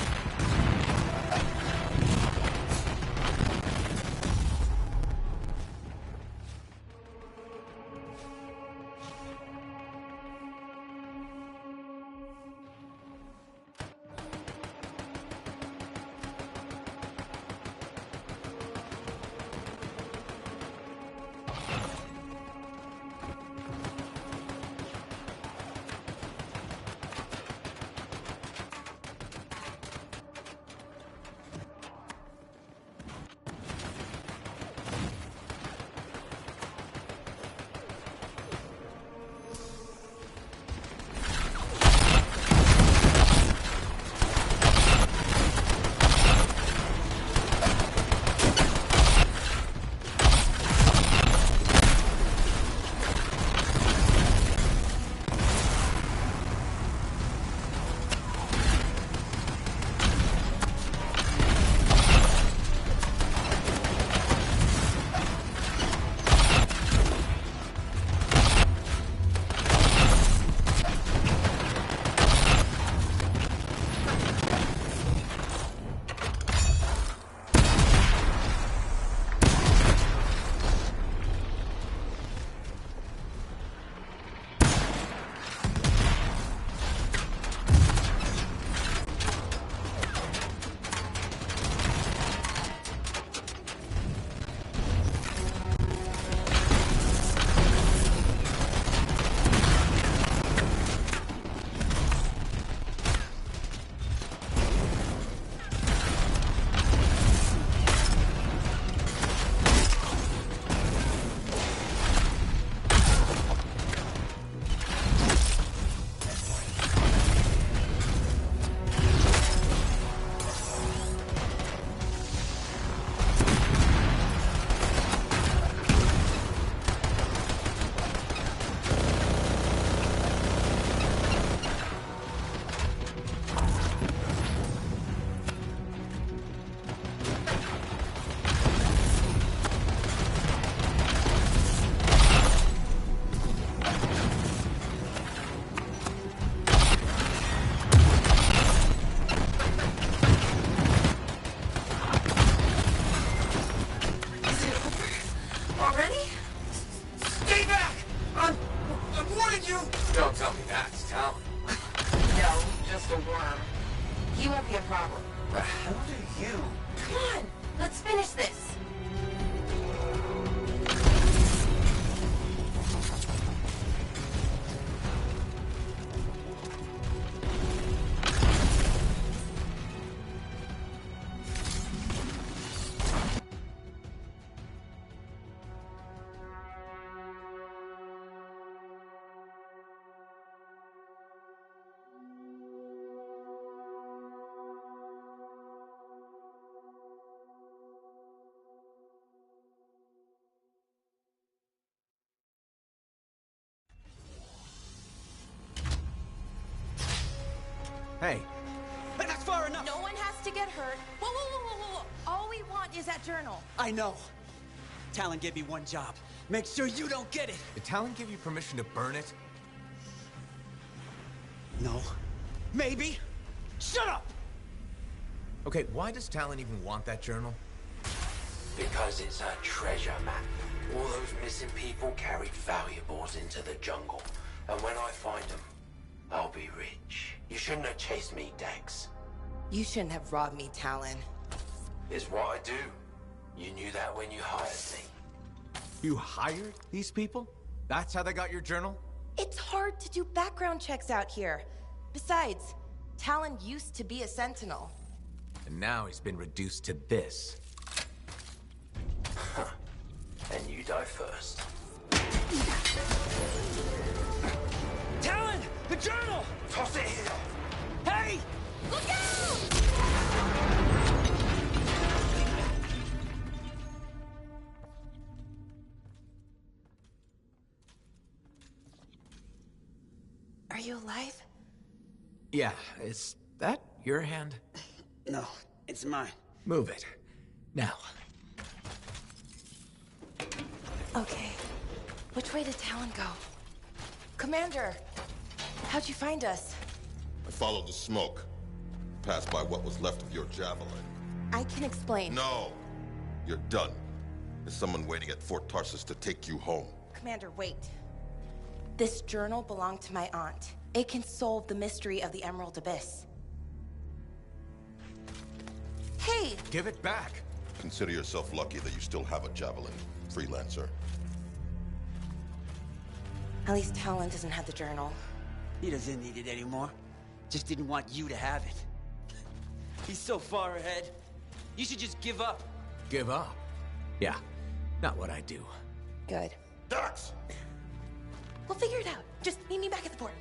you. Come on, let's finish this. Hey, That's far enough! No one has to get hurt. Whoa, whoa, whoa, whoa, whoa. All we want is that journal. I know. Talon gave me one job. Make sure you don't get it! did Talon give you permission to burn it? No. Maybe. Shut up! Okay, why does Talon even want that journal? Because it's a treasure map. All those missing people carried valuables into the jungle. And when I find them, I'll be rich. You shouldn't have chased me, Dex. You shouldn't have robbed me, Talon. It's what I do. You knew that when you hired me. You hired these people? That's how they got your journal? It's hard to do background checks out here. Besides, Talon used to be a sentinel. And now he's been reduced to this. And you die first. Talon! The journal! Toss it here! Hey! Look out! Are you alive? Yeah, is that your hand? No, it's mine. Move it. Now. Okay. Which way did Talon go? Commander! How'd you find us? I followed the smoke. Passed by what was left of your javelin. I can explain. No! You're done. There's someone waiting at Fort Tarsus to take you home. Commander, wait. This journal belonged to my aunt. It can solve the mystery of the Emerald Abyss. Hey! Give it back! Consider yourself lucky that you still have a javelin, freelancer. At least Talon doesn't have the journal. He doesn't need it anymore. Just didn't want you to have it. He's so far ahead. You should just give up. Give up? Yeah, not what I do. Good. Dax! We'll figure it out. Just meet me back at the port.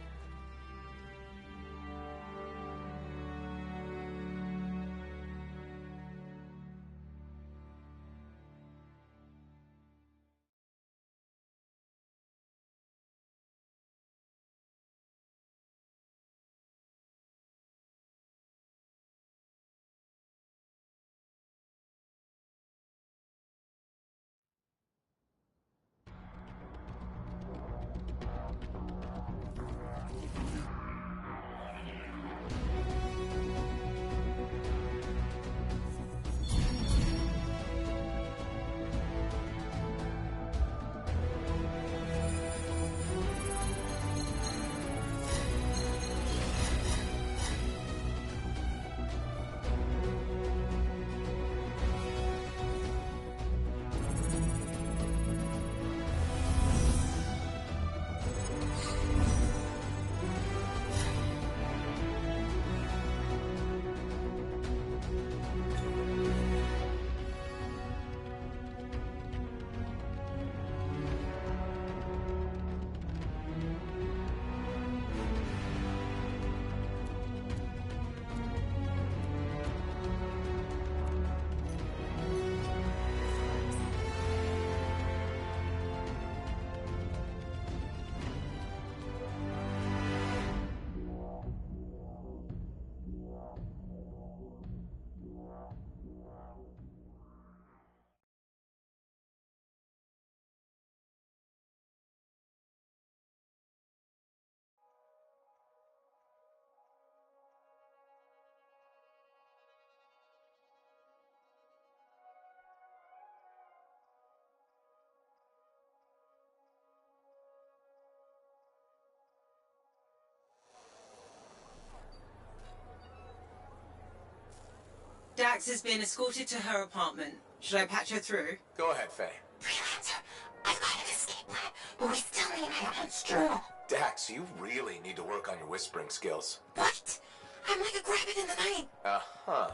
Dax has been escorted to her apartment. Should I patch her through? Go ahead, Faye. Freelancer, I've got an escape plan, but we still need my aunt's journal. Dax, you really need to work on your whispering skills. What? I'm like a rabbit in the night. Uh-huh.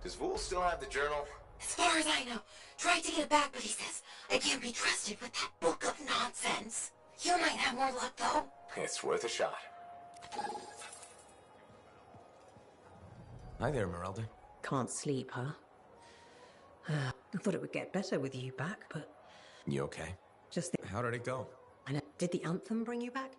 Does Vool still have the journal? As far as I know, tried to get it back, but he says I can't be trusted with that book of nonsense. You might have more luck, though. It's worth a shot. Hi there, Merelda. Can't sleep, huh? I thought it would get better with you back, but... You okay? Just think... How did it go? I know. Did the anthem bring you back?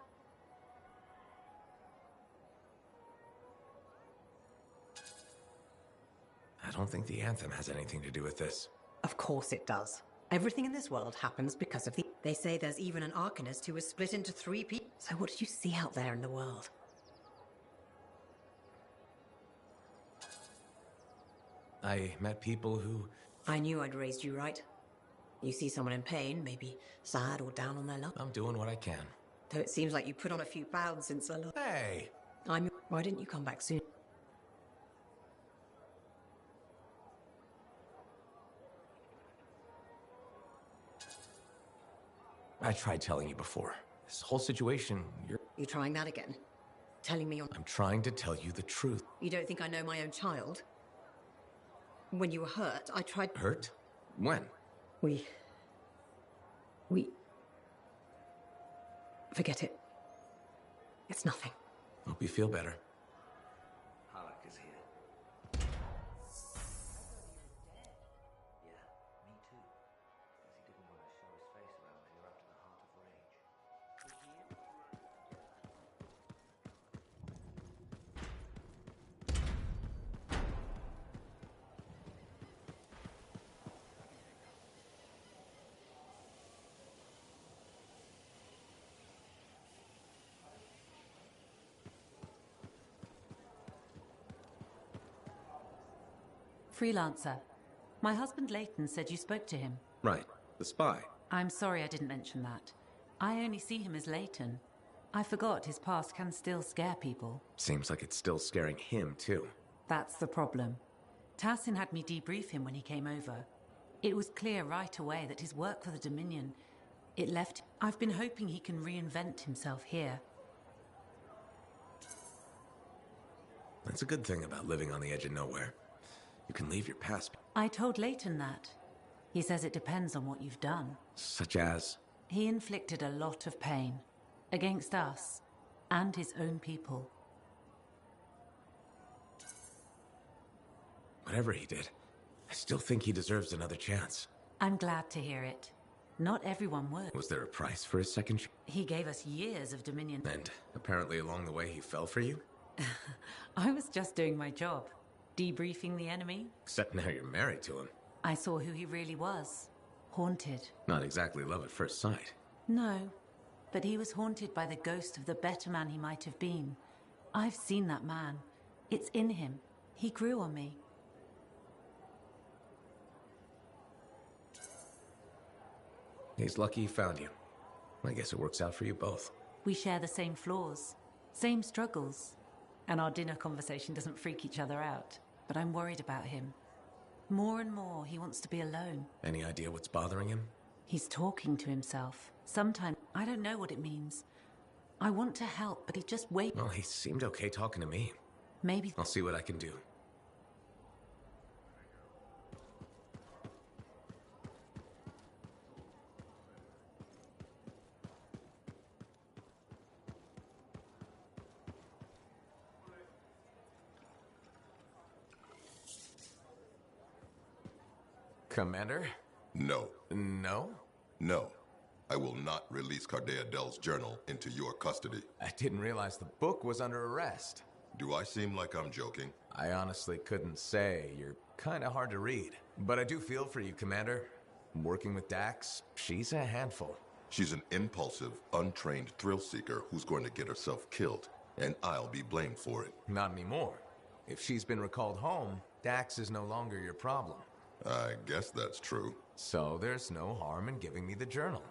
I don't think the anthem has anything to do with this. Of course it does. Everything in this world happens because of the... They say there's even an Arcanist who was split into 3 people. So what did you see out there in the world? I met people who... I knew I'd raised you right. You see someone in pain, maybe sad or down on their luck. I'm doing what I can. Though it seems like you put on a few pounds since I left. Hey! Why didn't you come back soon? I tried telling you before. This whole situation, You trying that again? Telling me I'm trying to tell you the truth. You don't think I know my own child? When you were hurt, I tried... Hurt? When? We... Forget it. It's nothing. Hope you feel better. Halleck is here. Yeah, me too. As he didn't want to show his face around here after the Heart of Rage. Freelancer. My husband Leighton said you spoke to him. Right. The spy. I'm sorry I didn't mention that. I only see him as Leighton. I forgot his past can still scare people. Seems like it's still scaring him, too. That's the problem. Tassin had me debrief him when he came over. It was clear right away that his work for the Dominion, it left... I've been hoping he can reinvent himself here. That's a good thing about living on the edge of nowhere. You can leave your past. I told Leighton that. He says it depends on what you've done. Such as? He inflicted a lot of pain. Against us. And his own people. Whatever he did, I still think he deserves another chance. I'm glad to hear it. Not everyone would. Was there a price for his second chance? He gave us years of Dominion. And apparently along the way he fell for you? I was just doing my job. Debriefing the enemy. Except now you're married to him. I saw who he really was. Haunted. Not exactly love at first sight. No, but he was haunted by the ghost of the better man he might have been. I've seen that man. It's in him. He grew on me. He's lucky he found you. I guess it works out for you both. We share the same flaws, same struggles. And our dinner conversation doesn't freak each other out. But I'm worried about him. More and more, he wants to be alone. Any idea what's bothering him? He's talking to himself. Sometimes, I don't know what it means. I want to help, but he just waits. Well, he seemed okay talking to me. Maybe... I'll see what I can do. Commander? No. No? No. I will not release Cardea Dell's journal into your custody. I didn't realize the book was under arrest. Do I seem like I'm joking? I honestly couldn't say. You're kind of hard to read. But I do feel for you, Commander. Working with Dax, she's a handful. She's an impulsive, untrained thrill seeker who's going to get herself killed. And I'll be blamed for it. Not anymore. If she's been recalled home, Dax is no longer your problem. I guess that's true. So there's no harm in giving me the journal.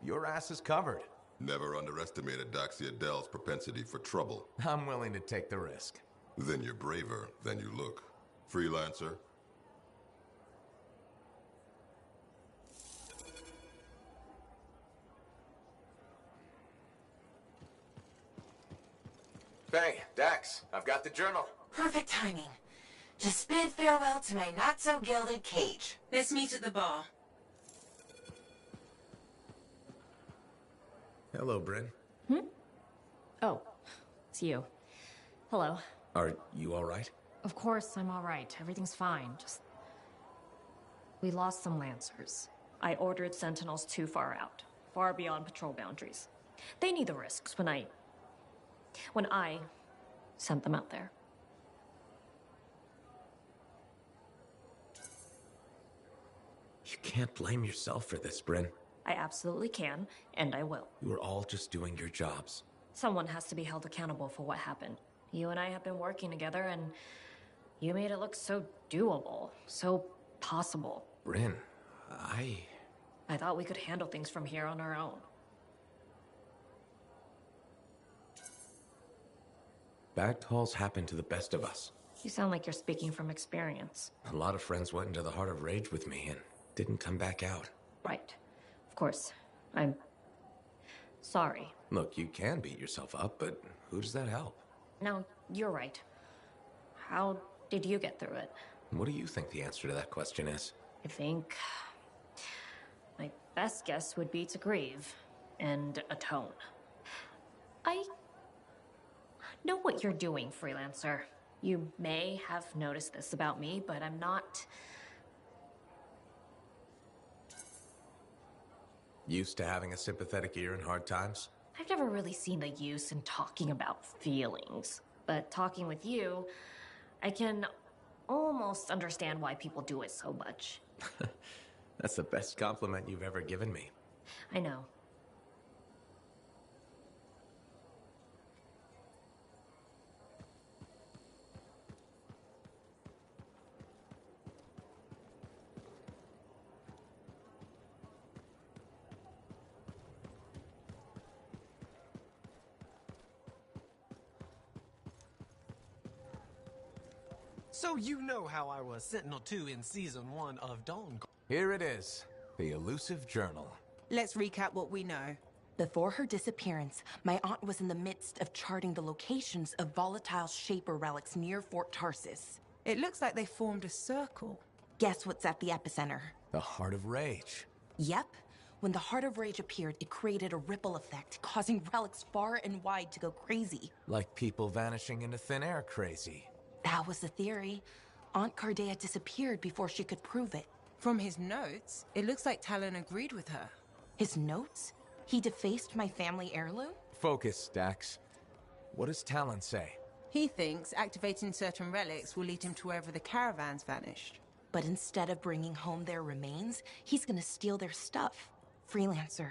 Your ass is covered. Never underestimated Daxia Dell's propensity for trouble. I'm willing to take the risk. Then you're braver than you look. Freelancer, Hey, Dax, I've got the journal. Perfect timing. Just bid farewell to my not-so-gilded cage. Let's meet at the bar. Hello, Bryn. Oh, it's you. Hello. Are you all right? Of course, I'm all right. Everything's fine. Just... we lost some Lancers. I ordered Sentinels too far out. Far beyond patrol boundaries. They need the risks when I sent them out there. You can't blame yourself for this, Bryn. I absolutely can, and I will. You were all just doing your jobs. Someone has to be held accountable for what happened. You and I have been working together, and you made it look so doable, so possible. Bryn, I thought we could handle things from here on our own. Bad calls happen to the best of us. You sound like you're speaking from experience. A lot of friends went into the Heart of Rage with me and didn't come back out. Right. Of course. I'm sorry. Look, you can beat yourself up, but who does that help? No, you're right. How did you get through it? What do you think the answer to that question is? I think my best guess would be to grieve and atone. I know what you're doing, freelancer. You may have noticed this about me, but I'm not used to having a sympathetic ear in hard times? I've never really seen the use in talking about feelings. But talking with you, I can almost understand why people do it so much. That's the best compliment you've ever given me. I know. So you know how I was Sentinel-2 in Season 1 of Dawn. Here it is, the elusive journal. Let's recap what we know. Before her disappearance, my aunt was in the midst of charting the locations of volatile Shaper relics near Fort Tarsis. It looks like they formed a circle. Guess what's at the epicenter? The Heart of Rage. Yep. When the Heart of Rage appeared, it created a ripple effect, causing relics far and wide to go crazy. Like people vanishing into thin air crazy. That was the theory. Aunt Cardea disappeared before she could prove it. From his notes, it looks like Talon agreed with her. His notes? He defaced my family heirloom? Focus, Dax. What does Talon say? He thinks activating certain relics will lead him to wherever the caravans vanished. But instead of bringing home their remains, he's gonna steal their stuff. Freelancer,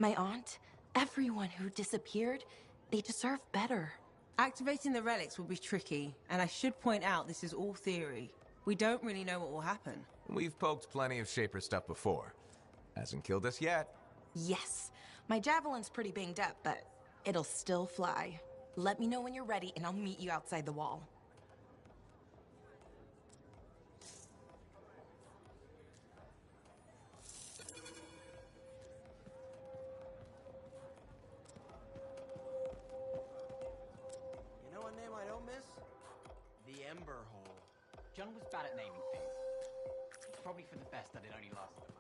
my aunt, everyone who disappeared, they deserve better. Activating the relics will be tricky, and I should point out this is all theory. We don't really know what will happen. We've poked plenty of Shaper stuff before. Hasn't killed us yet. Yes. My javelin's pretty banged up, but it'll still fly. Let me know when you're ready, and I'll meet you outside the wall. You know a name I don't miss? The Ember Hole. John was bad at naming things. It's probably for the best that it only lasted a month.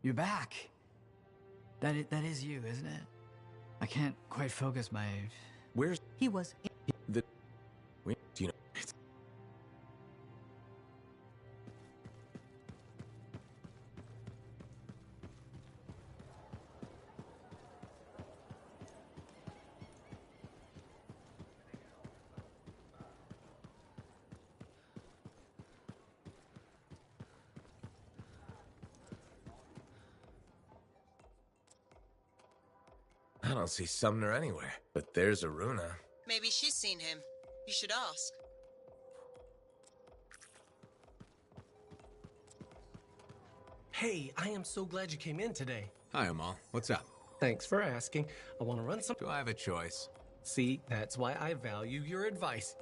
You're back. That is you, isn't it? I can't quite focus my... Where's... He was... The... Wait, do you know... I don't see Sumner anywhere, but there's Aruna. Maybe she's seen him. You should ask. Hey, I am so glad you came in today. Hi, Amal. What's up? Thanks for asking. I want to run some... Do I have a choice? See, that's why I value your advice.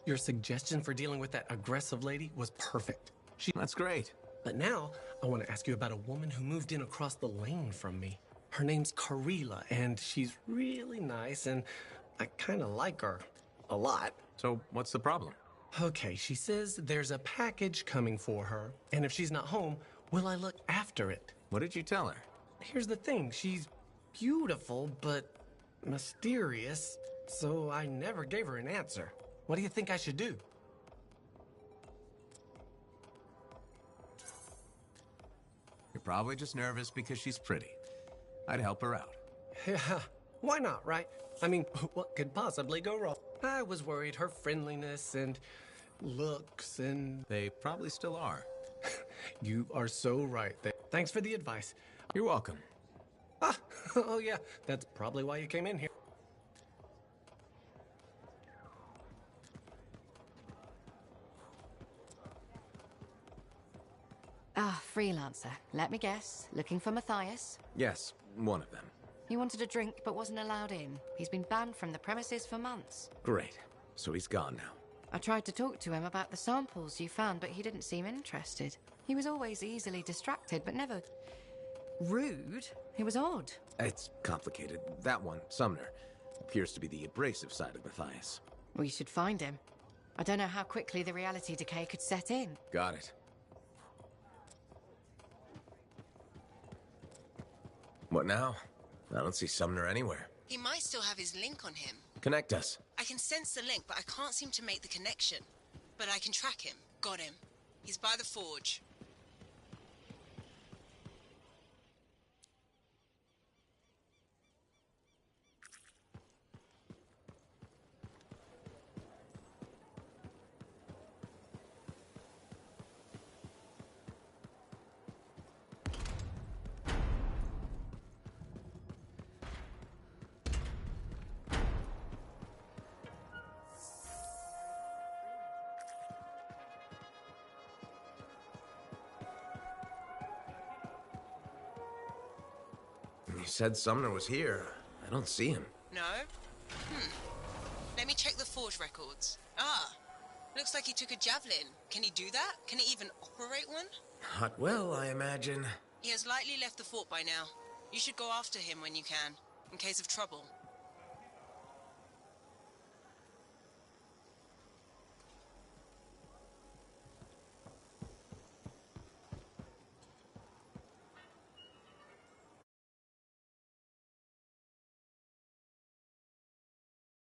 Your suggestion for dealing with that aggressive lady was perfect. That's great. But now, I want to ask you about a woman who moved in across the lane from me. Her name's Karila, and she's really nice, and I kind of like her. A lot. So, what's the problem? Okay, she says there's a package coming for her, and if she's not home, will I look after it? What did you tell her? Here's the thing, she's beautiful, but mysterious, so I never gave her an answer. What do you think I should do? You're probably just nervous because she's pretty. I'd help her out. Yeah, why not, right? I mean, what could possibly go wrong? I was worried her friendliness and looks and... They probably still are. You are so right. Thanks for the advice. You're welcome. Ah, oh yeah, that's probably why you came in here. Ah, freelancer. Let me guess. Looking for Matthias? Yes, one of them. He wanted a drink but wasn't allowed in. He's been banned from the premises for months. Great. So he's gone now. I tried to talk to him about the samples you found, but he didn't seem interested. He was always easily distracted, but never rude. It was odd. It's complicated. That one, Sumner, appears to be the abrasive side of Matthias. We should find him. I don't know how quickly the reality decay could set in. Got it. What now? I don't see Sumner anywhere. He might still have his link on him. Connect us. I can sense the link, but I can't seem to make the connection. But I can track him. Got him. He's by the forge. You said Sumner was here. I don't see him. No? Let me check the forge records. Ah, looks like he took a javelin. Can he do that? Can he even operate one? Not well, I imagine. He has likely left the fort by now. You should go after him when you can, in case of trouble.